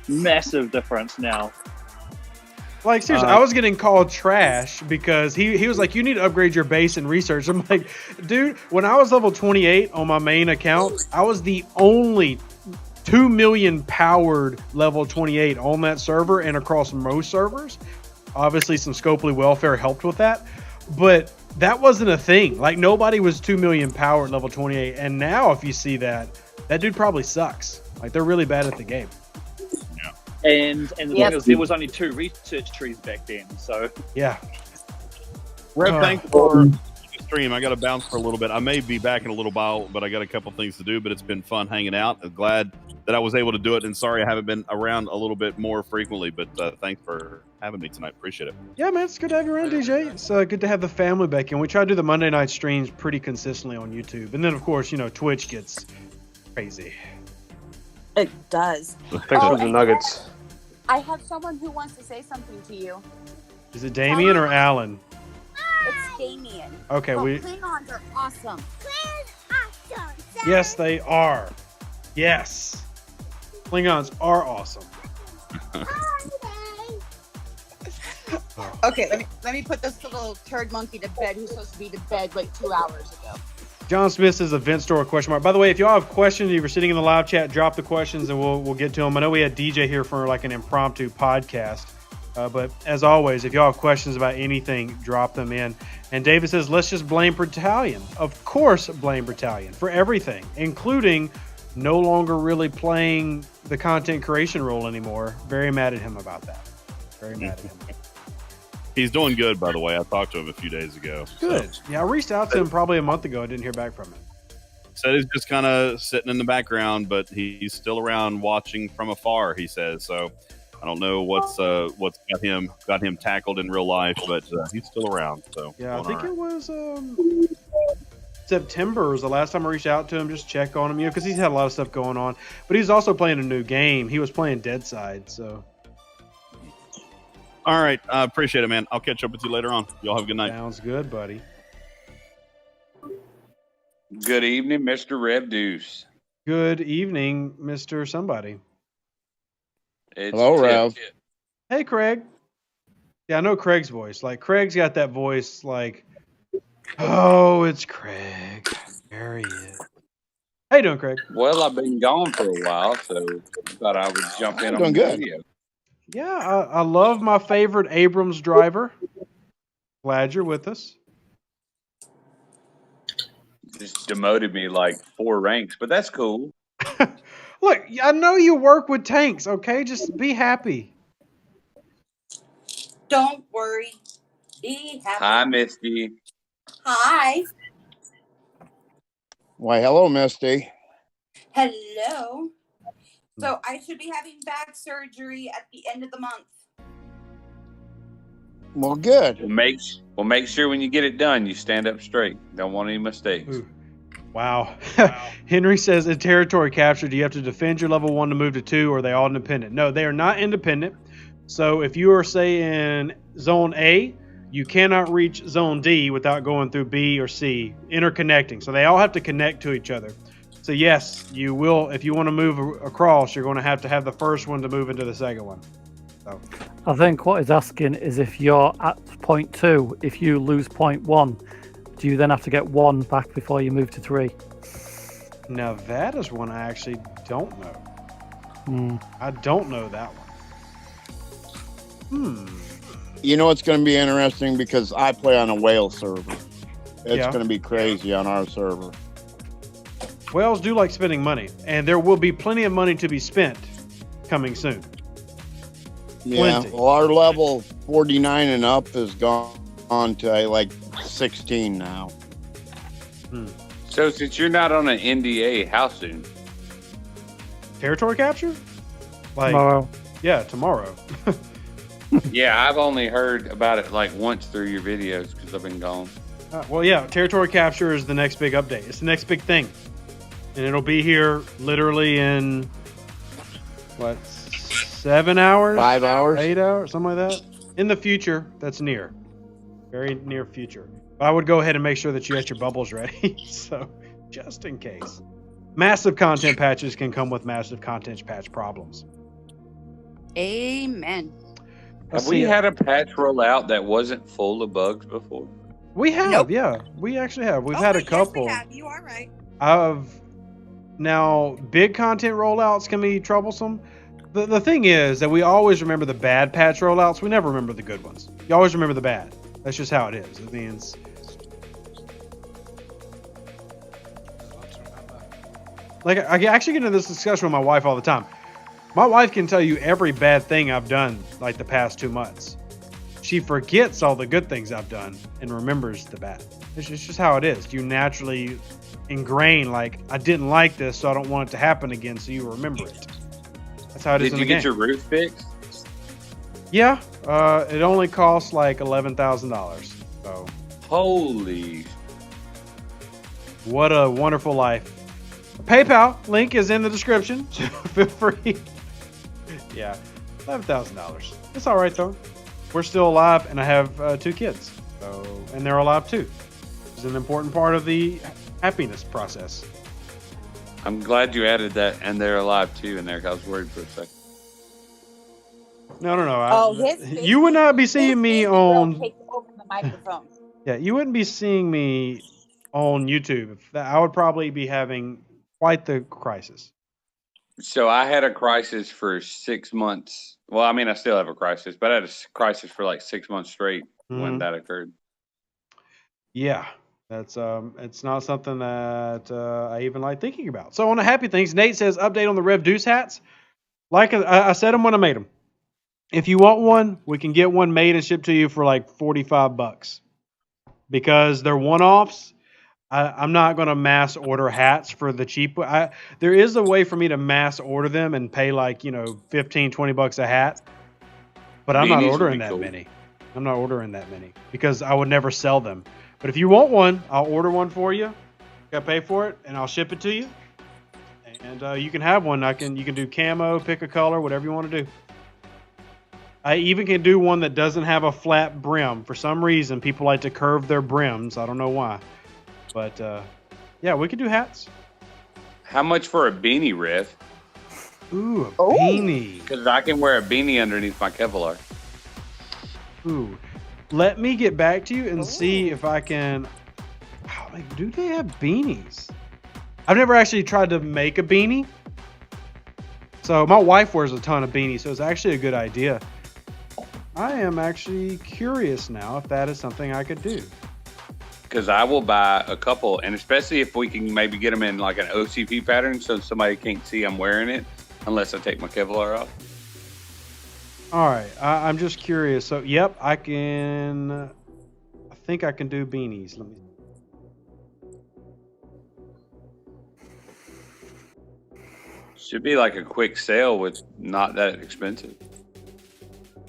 Massive difference now. Like, seriously, I was getting called trash because he was like, you need to upgrade your base and research. I'm like, dude, when I was level 28 on my main account, I was the only 2 million powered level 28 on that server and across most servers. Obviously, some Scopely welfare helped with that, but that wasn't a thing. Like, nobody was 2 million powered level 28. And now, if you see that dude probably sucks. Like, they're really bad at the game. And the thing is, there was only 2 research trees back then, so... Yeah. Rev, thanks for the stream. I got to bounce for a little bit. I may be back in a little while, but I got a couple things to do, but it's been fun hanging out. I'm glad that I was able to do it, and sorry I haven't been around a little bit more frequently, but thanks for having me tonight. Appreciate it. Yeah, man, it's good to have you around, DJ. It's good to have the family back in. We try to do the Monday night streams pretty consistently on YouTube. And then, of course, Twitch gets crazy. It does. Thanks for the nuggets. I have someone who wants to say something to you. Is it Damien or Alan? It's Damien. Okay, Klingons are awesome. Yes, they are. Yes. Klingons are awesome. Okay, let me put this little turd monkey to bed who's supposed to be to bed like 2 hours ago. John Smith says event store ? By the way, if y'all have questions, if you're sitting in the live chat, drop the questions and we'll get to them. I know we had DJ here for like an impromptu podcast, but as always, if y'all have questions about anything, drop them in. And David says, let's just blame Battalion. Of course, blame Battalion for everything, including no longer really playing the content creation role anymore. Very mad at him about that. Very mad at him. He's doing good, by the way. I talked to him a few days ago. Good. So. Yeah, I reached out to him probably a month ago. I didn't hear back from him. Said he's just kind of sitting in the background, but he's still around watching from afar, he says. So I don't know what's got him tackled in real life, but he's still around. So yeah, I think it was September was the last time I reached out to him, just check on him, because he's had a lot of stuff going on. But he's also playing a new game. He was playing Deadside, so. All right. I appreciate it, man. I'll catch up with you later on. Y'all have a good night. Sounds good, buddy. Good evening, Mr. Rev Deuce. Good evening, Mr. Somebody. Hello, Rev. Hey, Craig. Yeah, I know Craig's voice. Like, Craig's got that voice like, oh, it's Craig. There he is. How you doing, Craig? Well, I've been gone for a while, so I thought I would jump in on the video. Yeah, I love my favorite Abrams driver. Glad you're with us. Just demoted me like 4 ranks, but that's cool. Look, I know you work with tanks, okay? Just be happy. Don't worry. Be happy. Hi, Misty. Hi. Why, hello, Misty. Hello. So I should be having back surgery at the end of the month. Well, good. We'll make sure when you get it done, you stand up straight. Don't want any mistakes. Ooh. Wow. Henry says in territory capture, do you have to defend your level 1 to move to 2, or are they all independent? No, they are not independent. So if you are, say, in Zone A, you cannot reach Zone D without going through B or C, interconnecting. So they all have to connect to each other. So yes, you will. If you want to move across, you're going to have the first one to move into the second one. So. I think what he's asking is if you're at point 2, if you lose point 1, do you then have to get 1 back before you move to 3? Now that is one I actually don't know. I don't know that one. You know it's going to be interesting because I play on a whale server. It's going to be crazy on our server. Whales do like spending money, and there will be plenty of money to be spent coming soon. Yeah, well, our level 49 and up has gone on to like 16 now. So since you're not on an NDA, how soon? Territory capture? Like, Tomorrow. Yeah, tomorrow. Yeah, I've only heard about it like once through your videos because I've been gone. Well, yeah, territory capture is the next big update. It's the next big thing. And it'll be here literally in, what, 7 hours? 5 hours? 8 hours? Something like that? In the future, that's near. Very near future. But I would go ahead and make sure that you got your bubbles ready. So, just in case. Massive content patches can come with massive content patch problems. Amen. Have we had a patch roll out that wasn't full of bugs before? We have, yeah. We actually have. We've had a couple. Yes, we have. You are right. Now, big content rollouts can be troublesome. The thing is that we always remember the bad patch rollouts. We never remember the good ones. You always remember the bad. That's just how it is. It means... Like, I actually get into this discussion with my wife all the time. My wife can tell you every bad thing I've done, like, the past 2 months. She forgets all the good things I've done and remembers the bad. It's just how it is. You naturally ingrain, like, I didn't like this, so I don't want it to happen again, so you remember it. That's how it is in the game. Did you get your roof fixed? Yeah. It only costs, like, $11,000. So. Holy. What a wonderful life. PayPal link is in the description. So feel free. Yeah, $11,000. It's all right though. We're still alive, and I have 2 kids. So, and they're alive too. It's an important part of the happiness process. I'm glad you added that, and they're alive too in there. I was worried for a second. No. You would not be seeing me on. Take over the microphone. Yeah, you wouldn't be seeing me on YouTube. I would probably be having quite the crisis. So I had a crisis for 6 months. Well, I mean, I still have a crisis, but I had a crisis for like 6 months straight when that occurred. Yeah, that's it's not something that I even like thinking about. So on the happy things, Nate says update on the Rev Deuce hats. Like I said them when I made them. If you want one, we can get one made and shipped to you for like $45 because they're one-offs. I'm not going to mass order hats for the cheap. There is a way for me to mass order them and pay like, $15-20 a hat. But I'm not ordering that many. I'm not ordering that many because I would never sell them. But if you want one, I'll order one for you. Got to pay for it and I'll ship it to you. And you can have one. You can do camo, pick a color, whatever you want to do. I even can do one that doesn't have a flat brim. For some reason, people like to curve their brims. I don't know why. But, yeah, we could do hats. How much for a beanie, Rev? Ooh, a beanie. Because I can wear a beanie underneath my Kevlar. Ooh. Let me get back to you and see if I can... do they have beanies? I've never actually tried to make a beanie. So my wife wears a ton of beanies, so it's actually a good idea. I am actually curious now if that is something I could do. Because I will buy a couple, and especially if we can maybe get them in like an OCP pattern so somebody can't see I'm wearing it unless I take my Kevlar off. All right, I'm just curious. So, yep, I think I can do beanies. Let me. Should be like a quick sale with not that expensive.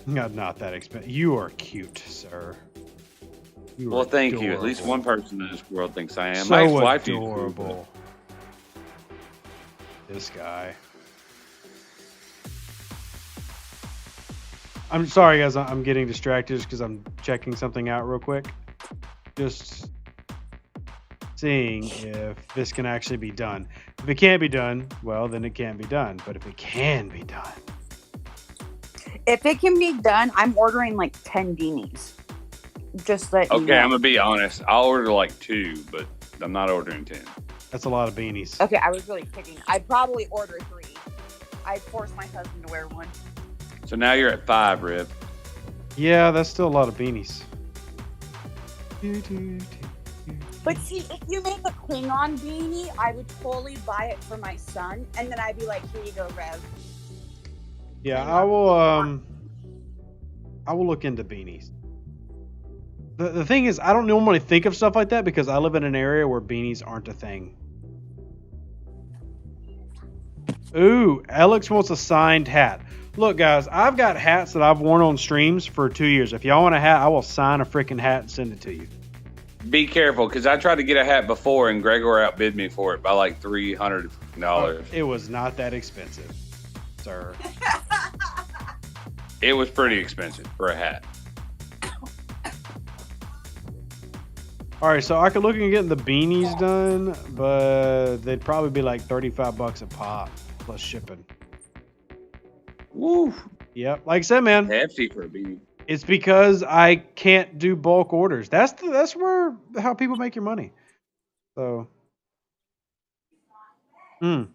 Not that expensive. You are cute, sir. Well, thank you. At least one person in this world thinks I am. So my ex-wife adorable. This guy. I'm sorry, guys. I'm getting distracted just because I'm checking something out real quick. Just seeing if this can actually be done. If it can't be done, well, then it can't be done. But if it can be done. If it can be done, I'm ordering like 10 beanies. Just that. Okay, I'm gonna be honest. I'll order like 2, but I'm not ordering 10. That's a lot of beanies. Okay, I was really kidding. I'd probably order 3. I'd force my husband to wear one. So now you're at 5, Rib. Yeah, that's still a lot of beanies. But see, if you make a Klingon beanie, I would totally buy it for my son, and then I'd be like, "Here you go, Rev." Yeah, I will look into beanies. The thing is, I don't normally think of stuff like that because I live in an area where beanies aren't a thing. Ooh, Alex wants a signed hat. Look, guys, I've got hats that I've worn on streams for 2 years. If y'all want a hat, I will sign a freaking hat and send it to you. Be careful, because I tried to get a hat before, and Gregor outbid me for it by like $300. It was not that expensive, sir. It was pretty expensive for a hat. All right, so I could look at getting the beanies done, but they'd probably be like $35 a pop plus shipping. Woo. Yep. Like I said, man. Hefty for a beanie. It's because I can't do bulk orders. That's where how people make your money. So. Oh,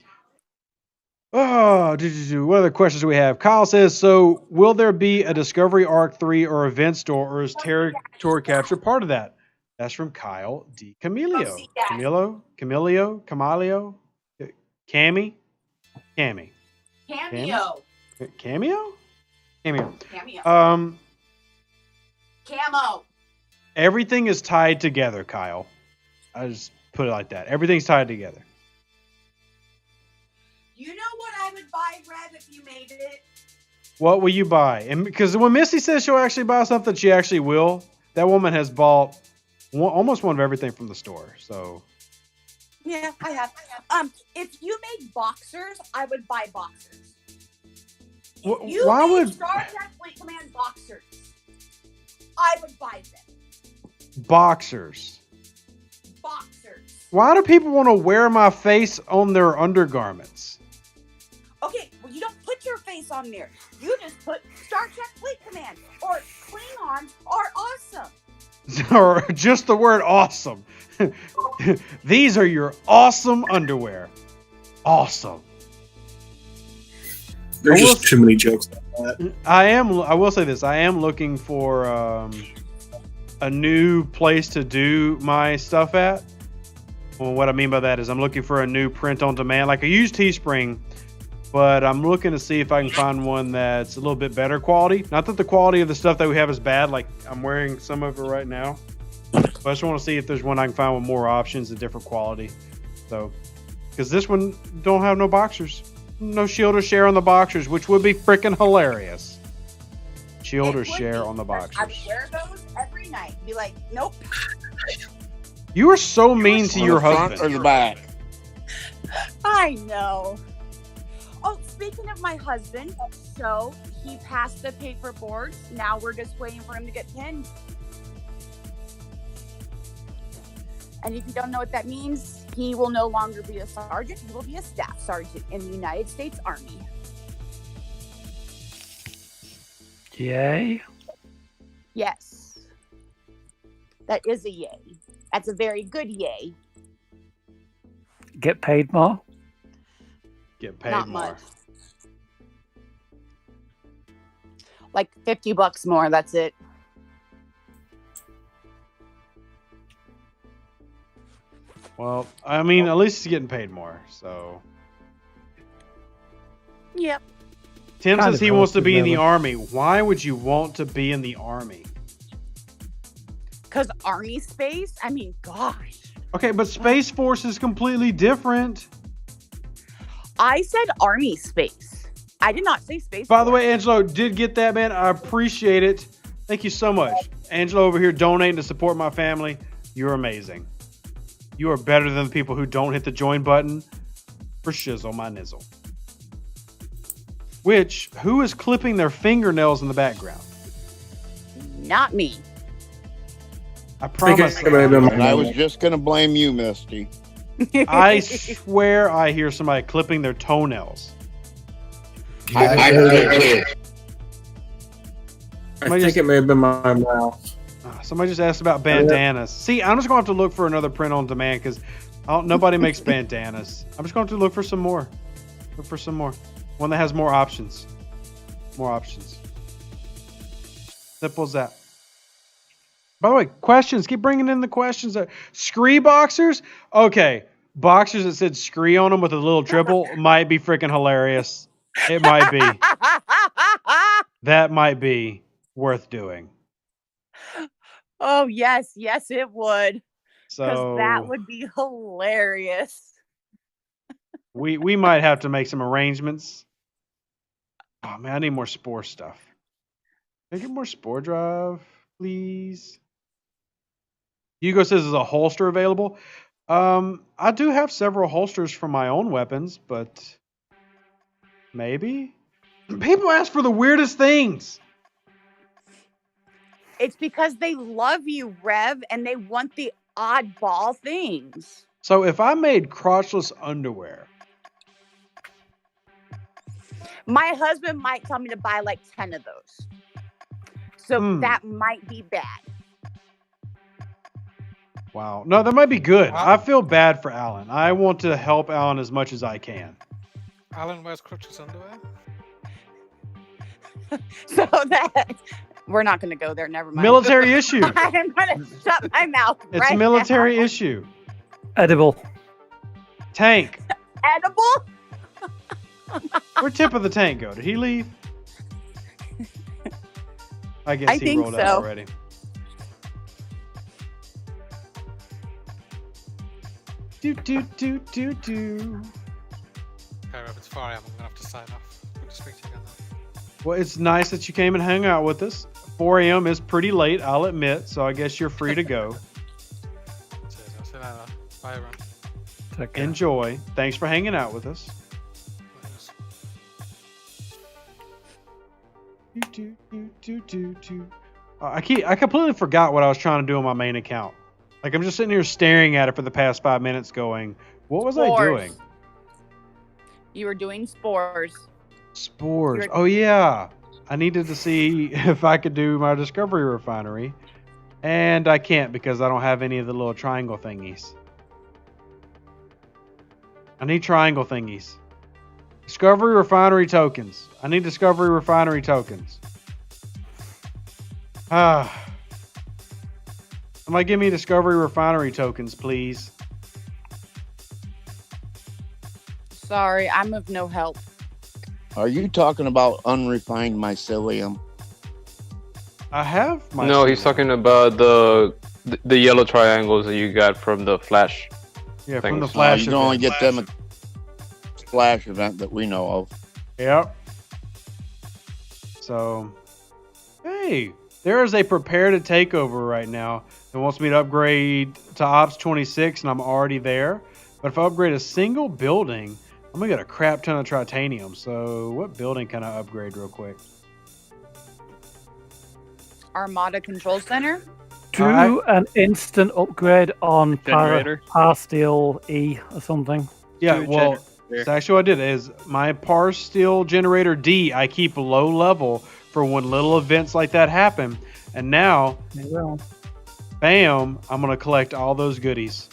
what other questions do we have? Kyle says, so will there be a Discovery Arc 3 or event store, or is territory capture part of that? That's from Kyle D. Camilio. Camilio? Camilio? Camilio? Cammy? Cammy. Cameo. Cameo? Cameo. Cameo. Camo. Everything is tied together, Kyle. I just put it like that. Everything's tied together. You know what I would buy, Rev, if you made it? What will you buy? And because when Missy says she'll actually buy something, she actually will. That woman has bought almost one of everything from the store. So. Yeah, I have. If you made boxers, I would buy boxers. If you why made would Star Trek Fleet Command boxers, I would buy them. boxers? Boxers. Why do people want to wear my face on their undergarments? Okay, well, you don't put your face on there. You just put Star Trek Fleet Command or Klingon or awesome. Or just the word awesome. These are your awesome underwear. Awesome. There's just too many jokes like that. I will say this. I am looking for a new place to do my stuff at. Well, what I mean by that is I'm looking for a new print on demand. Like I use Teespring, but I'm looking to see if I can find one that's a little bit better quality. Not that the quality of the stuff that we have is bad. Like I'm wearing some of it right now. But I just want to see if there's one I can find with more options and different quality. So, because this one don't have no boxers. No shield or share on the boxers, which would be freaking hilarious. Shield or share on the boxers. I would wear those every night. Be like, nope. You are so mean to your husband. Front or the back? I know. Oh, speaking of my husband, so he passed the paper boards. Now we're just waiting for him to get pinned. And if you don't know what that means, he will no longer be a sergeant. He will be a staff sergeant in the United States Army. Yay. Yes. That is a yay. That's a very good yay. Get paid more? Get paid Not more. much. Like $50 more, that's it. Well, I mean, at least he's getting paid more. So Yep. Tim Kind says of he wants to be in the together. Army. Why would you want to be in the Army? Because Army space? I mean, gosh. Okay, but Space Force is completely different. I said Army space. I did not say space. By the way, Angelo did get that, man. I appreciate it. Thank you so much. Angelo over here donating to support my family. You're amazing. You are better than the people who don't hit the join button for shizzle my nizzle. Which, who is clipping their fingernails in the background? Not me. I promise. And I was just going to blame you, Misty. I swear I hear somebody clipping their toenails. I heard it too. Somebody I think it may have been my mouth. Somebody just asked about bandanas. See, I'm just going to have to look for another print on demand because nobody makes bandanas. I'm just going to look for some more. Look for some more. One that has more options. More options. Simple as that. By the way, questions. Keep bringing in the questions. Scree boxers? Okay. Boxers that said Scree on them with a little triple might be freaking hilarious. It might be. That might be worth doing. Oh, yes. Yes, it would. Because So that would be hilarious. We might have to make some arrangements. Oh man, I need more spore stuff. Can I get more spore drive, please? Hugo says there's a holster available. I do have several holsters for my own weapons, but maybe? People ask for the weirdest things. It's because they love you, Rev, and they want the oddball things. So if I made crotchless underwear. My husband might tell me to buy like 10 of those. So that might be bad. Wow. No, that might be good. I feel bad for Alan. I want to help Alan as much as I can. Alan wears crotchless underwear? So that we're not going to go there. Never mind. Military issue. I'm going to shut my mouth. It's right a military now. issue. Edible. Tank. Edible? Where'd Tip of the Tank go? Did he leave? I guess he think rolled so. out already. Do. Okay, Rob, it's 4 a.m. I'm going to have to sign off. Good to speak to you again. Well, it's nice that you came and hung out with us. 4 a.m. is pretty late, I'll admit, so I guess you're free to go. Cheers. I'll see you later. Bye, everyone. Enjoy. Thanks for hanging out with us. I completely forgot what I was trying to do on my main account. Like, I'm just sitting here staring at it for the past 5 minutes going, what was I doing? You were doing spores. Spores. Oh, yeah. I needed to see if I could do my discovery refinery. And I can't because I don't have any of the little triangle thingies. I need triangle thingies. Discovery refinery tokens. I need discovery refinery tokens. Somebody give me discovery refinery tokens, please. Sorry, I'm of no help. Are you talking about unrefined mycelium? I have my. No, he's talking about the yellow triangles that you got from the flash. Yeah, things. from the flash. You can only get them at Splash event that we know of. Yep. So, hey, there is a prepare to takeover right now that wants me to upgrade to Ops 26, and I'm already there. But if I upgrade a single building, I'm gonna get a crap ton of titanium. So, what building can I upgrade real quick? Armada Control Center. Do an instant upgrade on Generator? Parsteel E or something. Yeah, well, it's actually what I did is my Parsteel Generator D, I keep low level for when little events like that happen. And now, bam, I'm going to collect all those goodies.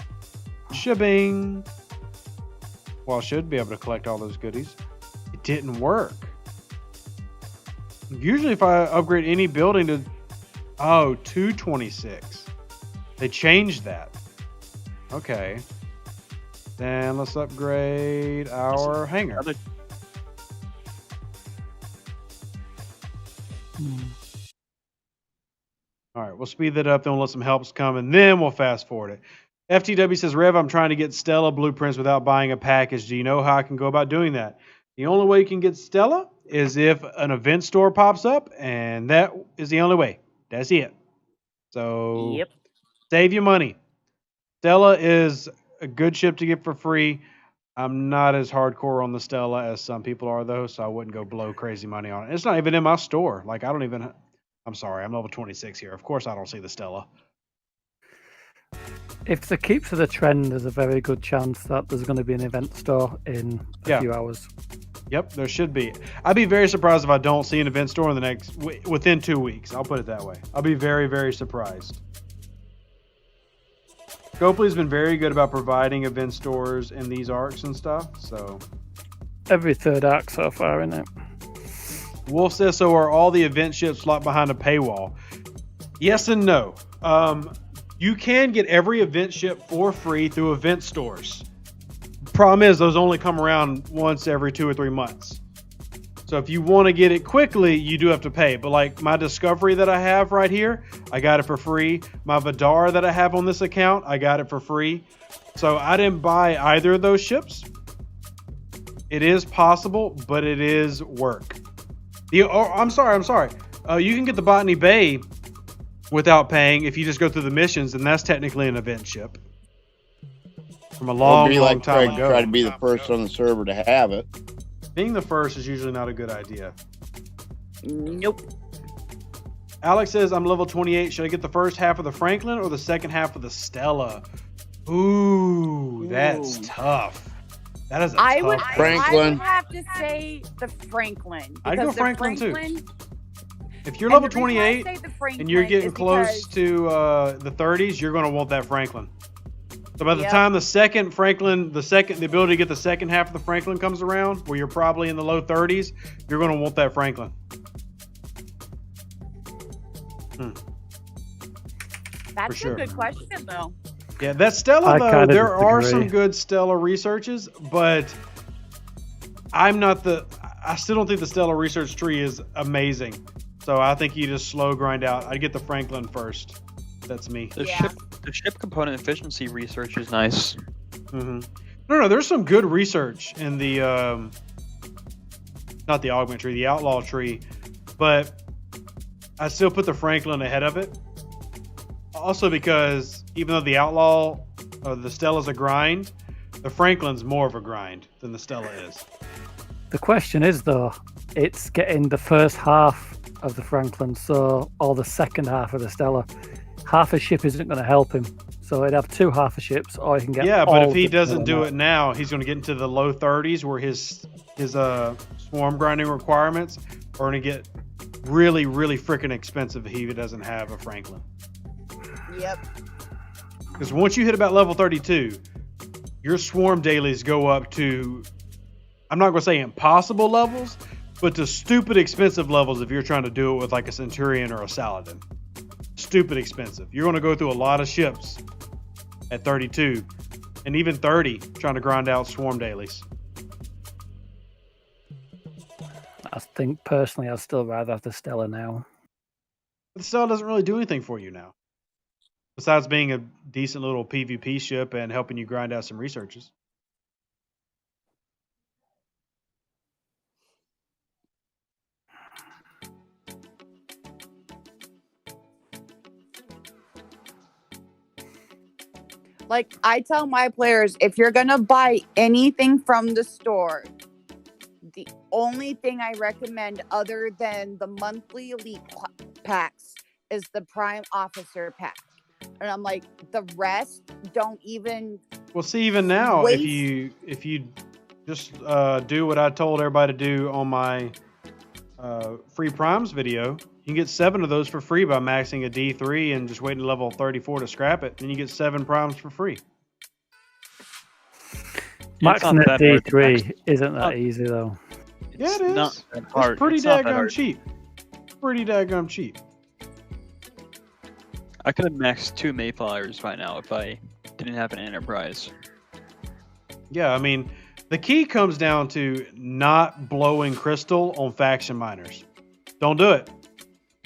Shipping. Well, I should be able to collect all those goodies. It didn't work. Usually if I upgrade any building to 226. They changed that. Okay. Then let's upgrade our hangar. All right, we'll speed that up, then we'll let some helps come, and then we'll fast forward it. FTW says, Rev, I'm trying to get Stella blueprints without buying a package. Do you know how I can go about doing that? The only way you can get Stella is if an event store pops up, and that is the only way. That's it. So save your money. Stella is a good ship to get for free. I'm not as hardcore on the Stella as some people are, though, so I wouldn't go blow crazy money on it. It's not even in my store. Like, I'm sorry, I'm level 26 here. Of course I don't see the Stella. If the keeps to the trend, there's a very good chance that there's going to be an event store in a few hours. Yep, there should be. I'd be very surprised if I don't see an event store in the within 2 weeks. I'll put it that way. I'll be very, very surprised. Scopely's been very good about providing event stores in these arcs and stuff. So every third arc so far, isn't it? Wolf says, so are all the event ships locked behind a paywall? Yes and no. You can get every event ship for free through event stores. Problem is, those only come around once every 2 or 3 months. So if you want to get it quickly, you do have to pay. But like my Discovery that I have right here, I got it for free. My Vidar that I have on this account, I got it for free. So I didn't buy either of those ships. It is possible, but it is work. I'm sorry. You can get the Botany Bay without paying if you just go through the missions, and that's technically an event ship from a long time ago. Try to be the first on the server to have it. Being the first is usually not a good idea. Nope. Alex says, I'm level 28. Should I get the first half of the Franklin or the second half of the Stella? Ooh, that's tough. That is a tough I would Franklin. have to say the Franklin. I'd go because the Franklin, too. If you're And level the reason why I 28 say the Franklin and you're getting is close because- to the 30s, you're going to want that Franklin. So by the Yep. time the second Franklin, the ability to get the second half of the Franklin comes around, where you're probably in the low 30s, you're going to want that Franklin. That's sure. a good question, though. Yeah, that Stella, I though, kinda there are disagree. some good Stella researches, but I still don't think the Stella research tree is amazing. So I think you just slow grind out. I'd get the Franklin first. That's me. The ship component efficiency research is nice. Mm-hmm. No, there's some good research in the not the augment tree, the outlaw tree, but I still put the Franklin ahead of it. Also because even though the outlaw or the Stella's a grind, the Franklin's more of a grind than the Stella is. The question is, though, it's getting the first half of the Franklin, or the second half of the Stella. Half a ship isn't going to help him, so he'd have two half a ships, or he can get. Yeah, but all if he of the doesn't do Stella it now, he's going to get into the low 30s where his swarm grinding requirements are going to get really, really freaking expensive if he doesn't have a Franklin. Yep. Because once you hit about level 32, your swarm dailies go up to, I'm not going to say impossible levels, but to stupid expensive levels if you're trying to do it with like a Centurion or a Saladin. Stupid expensive. You're going to go through a lot of ships at 32 and even 30 trying to grind out swarm dailies. I think personally, I'd still rather have the Stella now. But the Stella doesn't really do anything for you now. Besides being a decent little PvP ship and helping you grind out some researches. Like, I tell my players, if you're going to buy anything from the store, the only thing I recommend other than the monthly elite packs is the Prime Officer pack. And I'm like, the rest don't even. Well, see, even now, waste. if you just do what I told everybody to do on my free primes video, you can get 7 of those for free by maxing a D3 and just waiting to level 34 to scrap it. Then you get 7 primes for free. Maxing at D3 isn't that easy, though. Yeah, it is. Not that hard. It's pretty It's not that daggum hard. cheap. Pretty daggum cheap. I could have maxed 2 Mayflowers by now if I didn't have an Enterprise. Yeah, I mean, the key comes down to not blowing crystal on faction miners. Don't do it.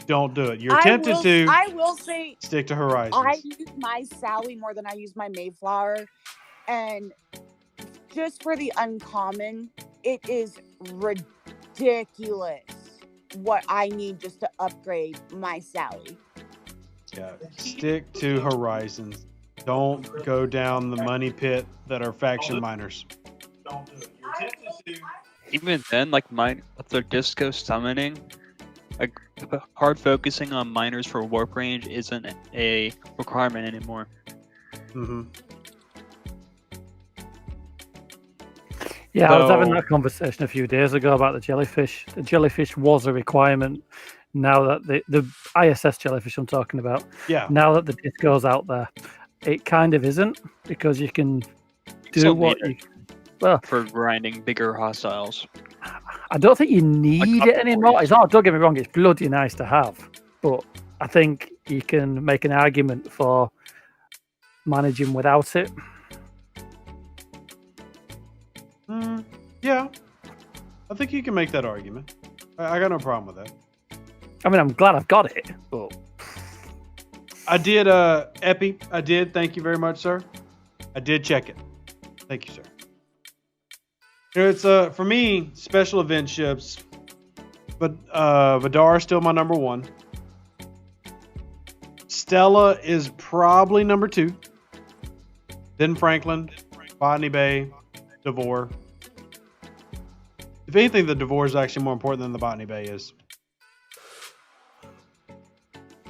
Don't do it. You're tempted to. I will say, stick to Horizons. I use my Sally more than I use my Mayflower. And just for the uncommon, it is ridiculous what I need just to upgrade my Sally. Yeah, stick to Horizons. Don't go down the money pit that are faction miners. Even then, like with their disco summoning, like hard focusing on miners for warp range isn't a requirement anymore. Mm-hmm. Yeah, I was having So- that conversation a few days ago about the jellyfish. The jellyfish was a requirement. Now that the ISS jellyfish I'm talking about, Yeah. now that the disco's out there, it kind of isn't, because you can do Still what need you. Well, for grinding bigger hostiles. I don't think you need it anymore. It's not. Don't get me wrong; it's bloody nice to have, but I think you can make an argument for managing without it. Yeah, I think you can make that argument. I got no problem with that. I mean, I'm glad I've got it, but I did, Epi. I did. Thank you very much, sir. I did check it. Thank you, sir. It's for me, special event ships, but Vidar is still my number one. Stella is probably number two. Then Franklin, Botany Bay, Devore. If anything, the Devore is actually more important than the Botany Bay is.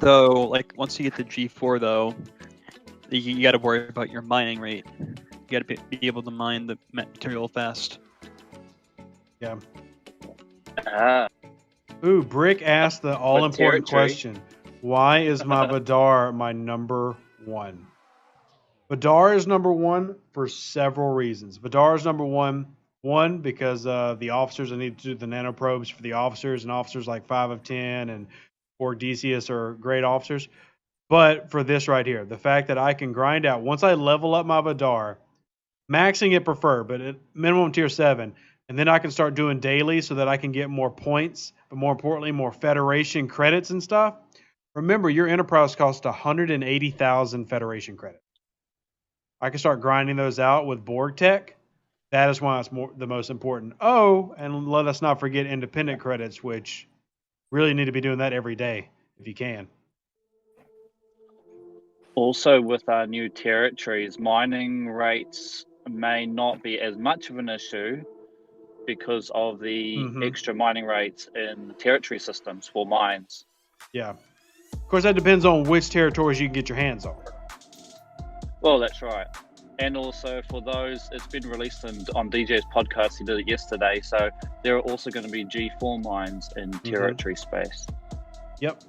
Though, like once you get to G4, though, you got to worry about your mining rate. You got to be able to mine the material fast. Yeah. Ah. Ooh, Brick asked the all-important question. Why is my Vidar my number one? Vidar is number one for several reasons. Vidar is number one, because the officers, I need to do the nanoprobes for the officers, and officers like 5 of 10 and Decius are great officers. But for this right here, the fact that I can grind out, once I level up my Vidar, maxing it preferred, but at minimum tier 7, and then I can start doing daily so that I can get more points, but more importantly, more Federation credits and stuff. Remember, your Enterprise costs 180,000 Federation credits. I can start grinding those out with Borg Tech. That is why it's the most important. Oh, and let us not forget independent credits, which really need to be doing that every day if you can. Also, with our new territories, mining rates may not be as much of an issue because of the extra mining rates in territory systems for mines. Yeah. Of course, that depends on which territories you can get your hands on. Well, that's right. And also for those, it's been released on DJ's podcast. He did it yesterday. So there are also going to be G4 mines in territory space. Yep.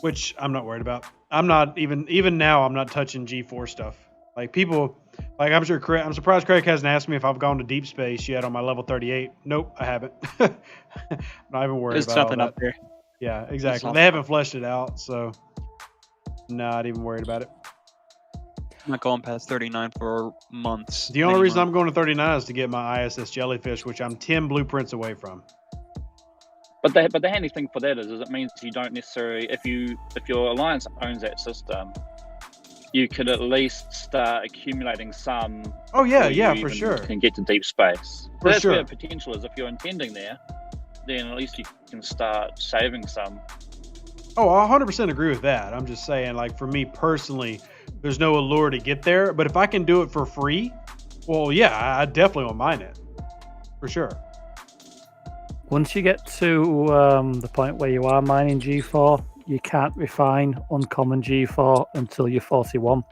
Which I'm not worried about. I'm not even now, I'm not touching G4 stuff. Like people, like I'm surprised Craig hasn't asked me if I've gone to deep space yet on my level 38. Nope, I haven't. I'm not even worried about something all up there. Yeah, exactly. They haven't fleshed it out, so not even worried about it. I'm not going past 39 for months. The only reason I'm going to 39 is to get my ISS jellyfish, which I'm 10 blueprints away from. But the handy thing for that is it means you don't necessarily, if your alliance owns that system, you could at least start accumulating some. Oh yeah, for sure. Can get to deep space. For That's sure. where the potential is. If you're intending there, then at least you can start saving some. Oh, I 100% agree with that. I'm just saying, like, for me personally, there's no allure to get there. But if I can do it for free, well, yeah, I definitely won't mind it. For sure. Once you get to the point where you are mining G4, you can't refine uncommon G4 until you're 41.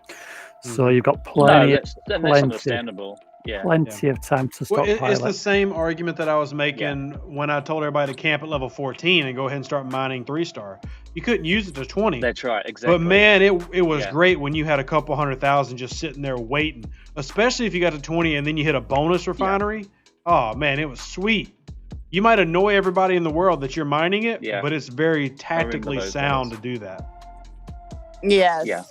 So you've got plenty that's understandable. Yeah. Plenty of time to stockpile. It's the same argument that I was making when I told everybody to camp at level 14 and go ahead and start mining 3-star. You couldn't use it to 20. That's right, exactly. But man, it was great when you had a couple 100,000 just sitting there waiting, especially if you got to 20 and then you hit a bonus refinery. Oh man, it was sweet. You might annoy everybody in the world that you're mining it, but it's very tactically sound to do that. Yes. Yeah.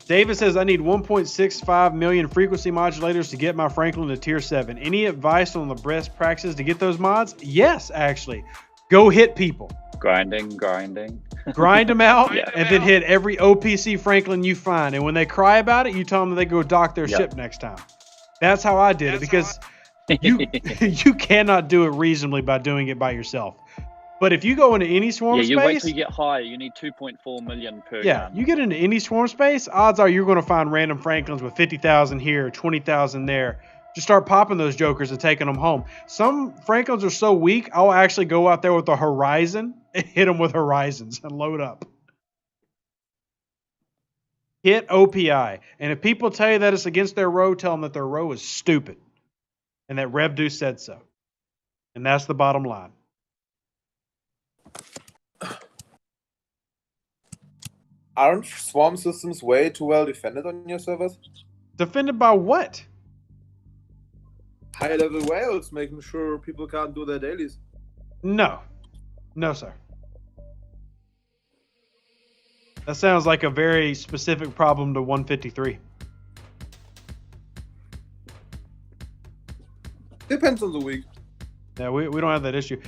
David says, I need 1.65 million frequency modulators to get my Franklin to tier 7. Any advice on the best practices to get those mods? Yes, actually. Go hit people. Grinding. Grind them out, and then hit every OPC Franklin you find. And when they cry about it, you tell them that they go dock their ship next time. That's how I did it, because you cannot do it reasonably by doing it by yourself. But if you go into any swarm space... you wait till you get higher. You need 2.4 million per gun. You get into any swarm space, odds are you're going to find random Franklins with 50,000 here, 20,000 there. Just start popping those jokers and taking them home. Some Franklins are so weak, I'll actually go out there with a Horizon and hit them with Horizons and load up. Hit OPI. And if people tell you that it's against their row, tell them that their row is stupid. And that Rev Deuce said so. And that's the bottom line. Aren't swarm systems way too well defended on your servers? Defended by what? High level whales, making sure people can't do their dailies. No, sir. That sounds like a very specific problem to 153. Depends on the week. Yeah, we don't have that issue.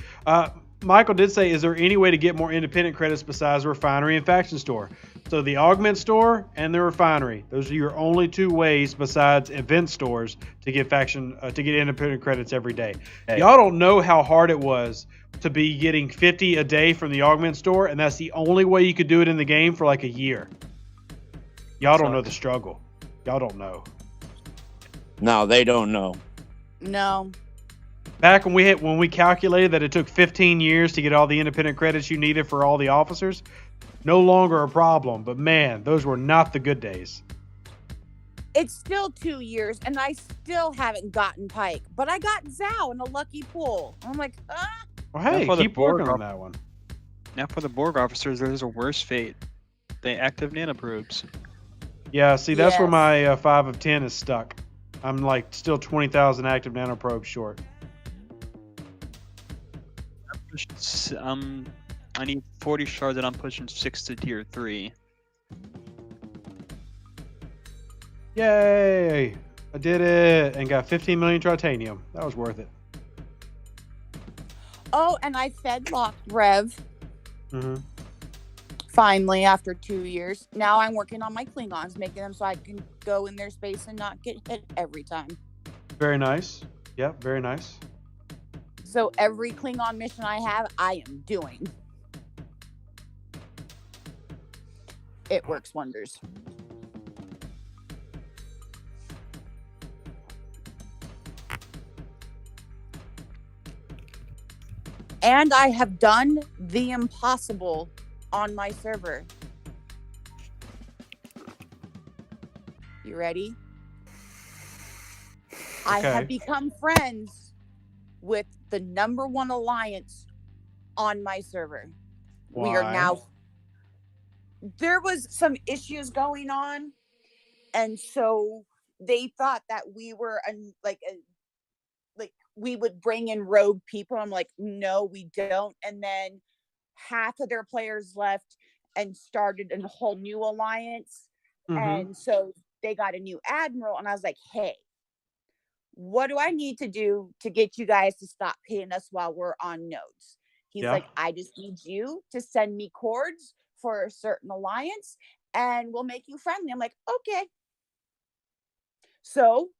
Michael did say, is there any way to get more independent credits besides refinery and faction store? So the augment store and the refinery, those are your only two ways besides event stores to get independent credits every day. Hey. Y'all don't know how hard it was to be getting 50 a day from the augment store, and that's the only way you could do it in the game for like a year. Y'all don't know the struggle. Y'all don't know. No, they don't know. No. Back when we calculated that it took 15 years to get all the independent credits you needed for all the officers, no longer a problem. But man, those were not the good days. It's still 2 years, and I still haven't gotten Pike. But I got Zhao in a lucky pool. I'm like, Well, hey, Now for the keep working Borg on that one. Now for the Borg officers, there's a worse fate. They active nanoprobes. Yeah, see, that's where Yes. my 5 of 10 is stuck. I'm like still 20,000 active nanoprobes short. I need 40 shards and I'm pushing 6 to tier 3. Yay! I did it and got 15 million titanium. That was worth it. oh, and I fed locked Rev Mm-hmm. finally after 2 years. Now I'm working on my Klingons, making them so I can go in their space and not get hit every time. Very nice. Yep, very nice. So every Klingon mission I have, I am doing. It works wonders. And I have done the impossible on my server. You ready? I Okay. have become friends with the #1 alliance on my server. We are Why? now. There was some issues going on, and so they thought that we were like we would bring in rogue people. I'm like, no, we don't. And then half of their players left and started a whole new alliance. Mhm. And so they got a new admiral, and I was like, hey, what do I need to do to get you guys to stop paying us while we're on nodes? He's Yeah. like, I just need you to send me cords for a certain alliance and we'll make you friendly. I'm like, okay. So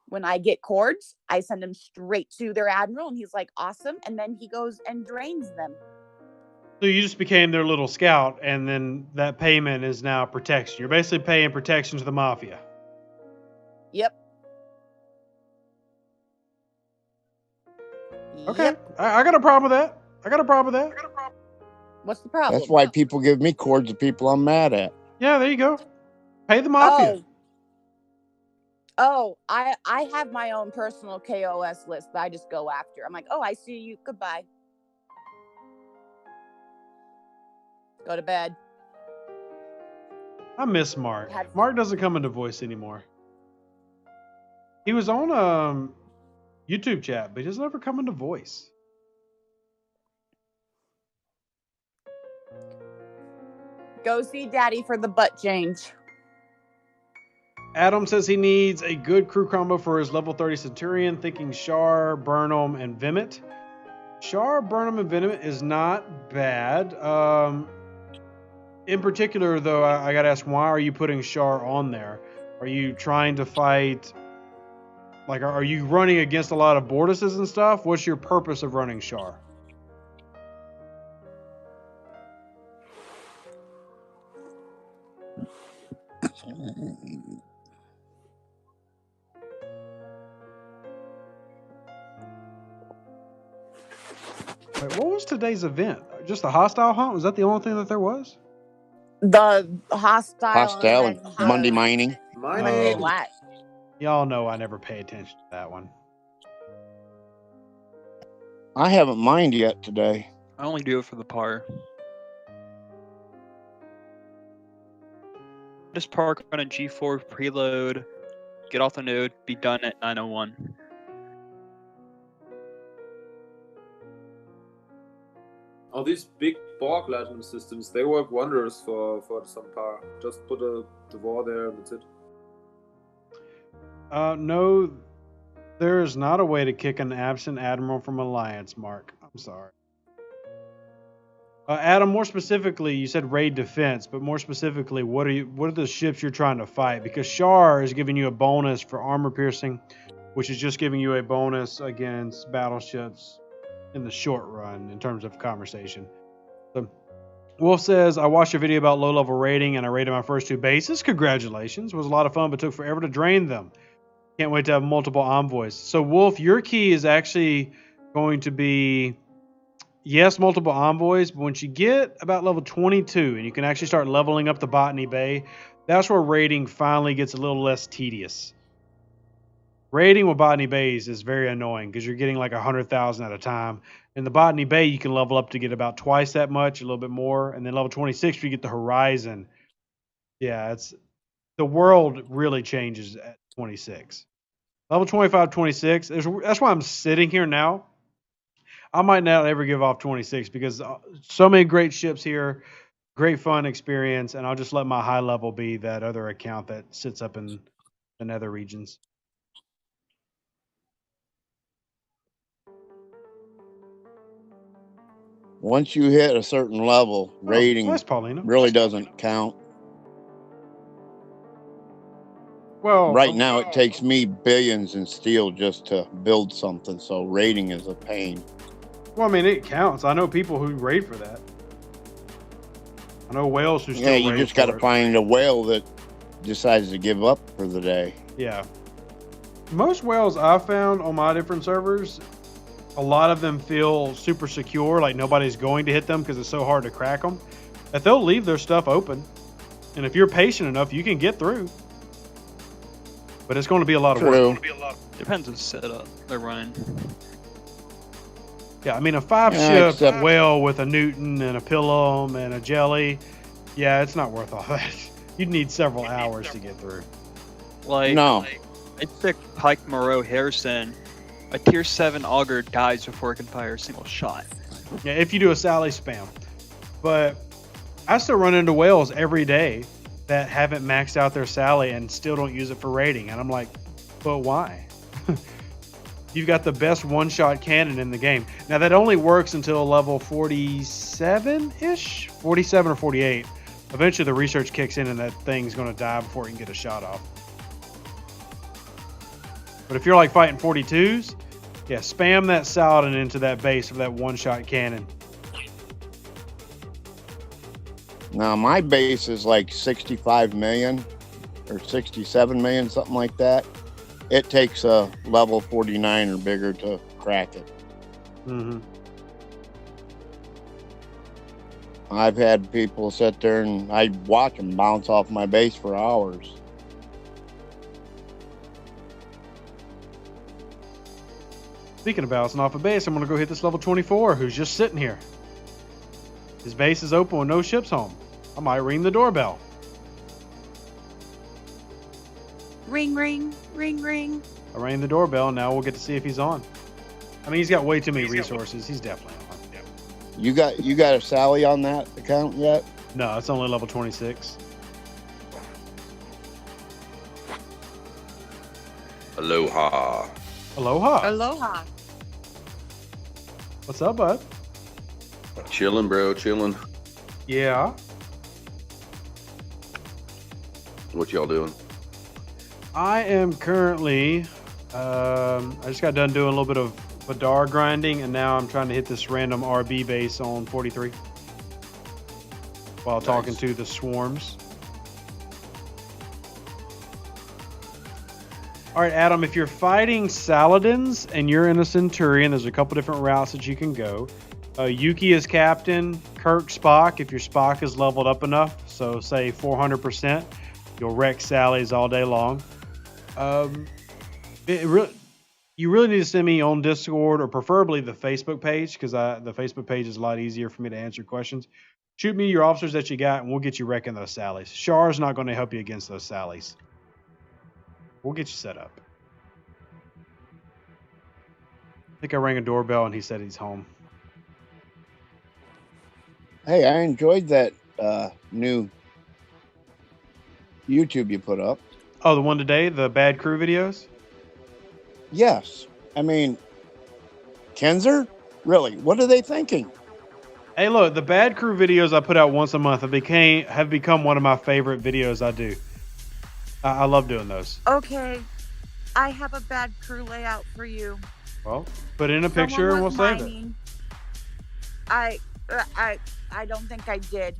when I get cords, I send them straight to their admiral, and he's like, awesome. And then he goes and drains them. So you just became their little scout, and then that payment is now protection. You're basically paying protection to the mafia. Yep. Okay. Yep. I got a problem with that. I got a problem with that. What's the problem? That's why people give me cords of people I'm mad at. Yeah, there you go. Pay the mafia. Oh, I have my own personal KOS list that I just go after. I'm like, oh, I see you. Goodbye. Go to bed. I miss Mark. Mark doesn't come into voice anymore. He was on YouTube chat, but he doesn't ever come into voice. Go see Daddy for the butt change. Adam says he needs a good crew combo for his level 30 Centurion, thinking Char, Burnham, and Vimit. Char, Burnham, and Vimit is not bad. In particular, though, I gotta ask, why are you putting Char on there? Are you trying to fight? Like, are you running against a lot of Borduses and stuff? What's your purpose of running Char? Wait, what was today's event? Just a hostile hunt? Was that the only thing that there was? The hostile and Monday mining. Monday lat. Y'all know I never pay attention to that one. I haven't mined yet today. I only do it for the par. Just park on a G4 preload, get off the node, be done at 9:01. Oh, these big Borg lightning systems, they work wonders for some power. Just put the war there and that's it. No, there is not a way to kick an absent admiral from Alliance, Mark. I'm sorry. Adam, more specifically, you said raid defense, but more specifically, what are the ships you're trying to fight? Because Char is giving you a bonus for armor piercing, which is just giving you a bonus against battleships in the short run in terms of conversation. So, Wolf says, I watched your video about low-level raiding, and I raided my first 2 bases. Congratulations. It was a lot of fun, but took forever to drain them. Can't wait to have multiple envoys. So, Wolf, your key is actually going to be, yes, multiple envoys, but once you get about level 22, and you can actually start leveling up the Botany Bay, that's where raiding finally gets a little less tedious. Raiding with Botany Bays is very annoying because you're getting like 100,000 at a time. In the Botany Bay, you can level up to get about twice that much, a little bit more. And then level 26, you get the Horizon. Yeah, the world really changes at 26. Level 25, 26, that's why I'm sitting here now. I might not ever give off 26 because so many great ships here, great fun experience, and I'll just let my high level be that other account that sits up in the nether regions. Once you hit a certain level, rating really doesn't count. Well, right now it takes me billions in steel just to build something, so rating is a pain. Well, I mean, it counts. I know people who raid for that. I know whales who still raid. Yeah, you just got to find a whale that decides to give up for the day. Yeah. Most whales I've found on my different servers, a lot of them feel super secure, like nobody's going to hit them because it's so hard to crack them, that they'll leave their stuff open. And if you're patient enough, you can get through. But it's going to be a lot of work. Depends on setup they're running. Yeah, I mean, a 5-ship whale with a Newton and a Pillow and a Jelly, yeah, it's not worth all that. You'd need several hours to get through. Like, I pick Pike Moreau Harrison. A tier 7 auger dies before it can fire a single shot. Yeah, if you do a Sally spam. But I still run into whales every day that haven't maxed out their Sally and still don't use it for raiding. And I'm like, but why? You've got the best one-shot cannon in the game. Now, that only works until level 47-ish? 47 or 48. Eventually, the research kicks in and that thing's going to die before it can get a shot off. But if you're like fighting 42s, yeah, spam that Saladin into that base of that one-shot cannon. Now, my base is like 65 million or 67 million, something like that. It takes a level 49 or bigger to crack it. Mm-hmm. I've had people sit there and I watch them bounce off my base for hours. Speaking of bouncing off a base, I'm going to go hit this level 24 who's just sitting here. His base is open with no ships home. I might ring the doorbell. Ring, ring, ring, ring. I rang the doorbell, and now we'll get to see if he's on. I mean, he's got way too many resources. He's definitely on. You got a Sally on that account yet? No, it's only level 26. Aloha. Aloha. Aloha. What's up, bud? Chilling, bro. Chilling. Yeah. What y'all doing? I am currently, I just got done doing a little bit of Vadar grinding, and now I'm trying to hit this random RB base on 43 while talking to the swarms. All right, Adam, if you're fighting Saladins and you're in a Centurion, there's a couple different routes that you can go. Yuki is captain, Kirk Spock, if your Spock is leveled up enough, so say 400%, you'll wreck Sallies all day long. You really need to send me on Discord or preferably the Facebook page because the Facebook page is a lot easier for me to answer questions. Shoot me your officers that you got and we'll get you wrecking those Sallies. Char's not going to help you against those Sallies. We'll get you set up. I think I rang a doorbell and he said he's home. Hey, I enjoyed that new YouTube you put up. Oh, the one today? The bad crew videos? Yes. I mean, Kenzer? Really? What are they thinking? Hey, look, the Bad Crew videos I put out once a month have become one of my favorite videos I do. I love doing those. Okay, I have a Bad Crew layout for you. Well, put in a picture and we'll save it. I don't think I did.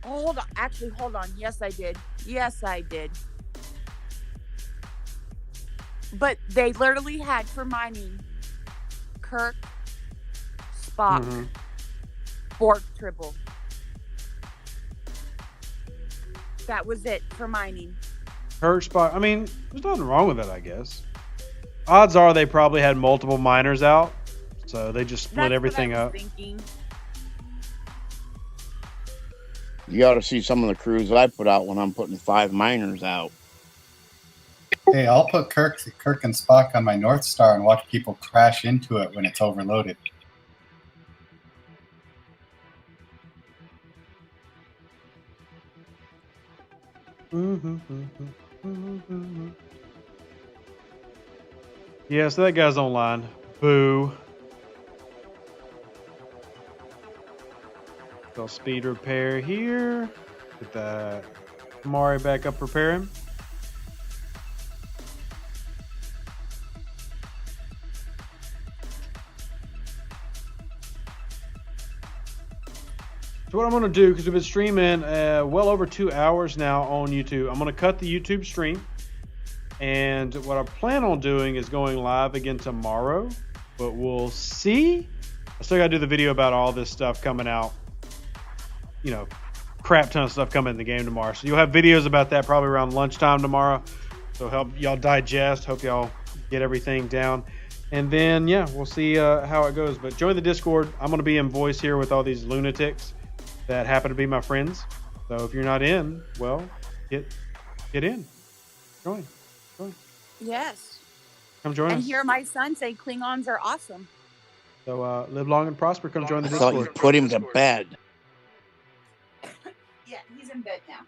Hold on. Actually, hold on. Yes, I did. Yes, I did. But they literally had for mining Kirk, Spock, Borg Tribble. That was it for mining. Kirk, Spock. I mean, there's nothing wrong with it, I guess. Odds are they probably had multiple miners out, so they just split everything up. Thinking. You ought to see some of the crews I put out when I'm putting 5 miners out. Hey, I'll put Kirk and Spock on my North Star and watch people crash into it when it's overloaded. Yeah, so that guy's online. Boo. So speed repair here. Get that Mari back up, repair him. So what I'm going to do, because we've been streaming well over 2 hours now on YouTube, I'm going to cut the YouTube stream. And what I plan on doing is going live again tomorrow. But we'll see. I still got to do the video about all this stuff coming out. You know, crap ton of stuff coming in the game tomorrow. So you'll have videos about that probably around lunchtime tomorrow. So help y'all digest. Hope y'all get everything down. And then, yeah, we'll see how it goes. But join the Discord. I'm going to be in voice here with all these lunatics that happen to be my friends. So if you're not in, well, get in. Join. Yes. Come join and us. hear my son say Klingons are awesome. So live long and prosper. Come join the I Discord. thought you put him to bed. Yeah, he's in bed now.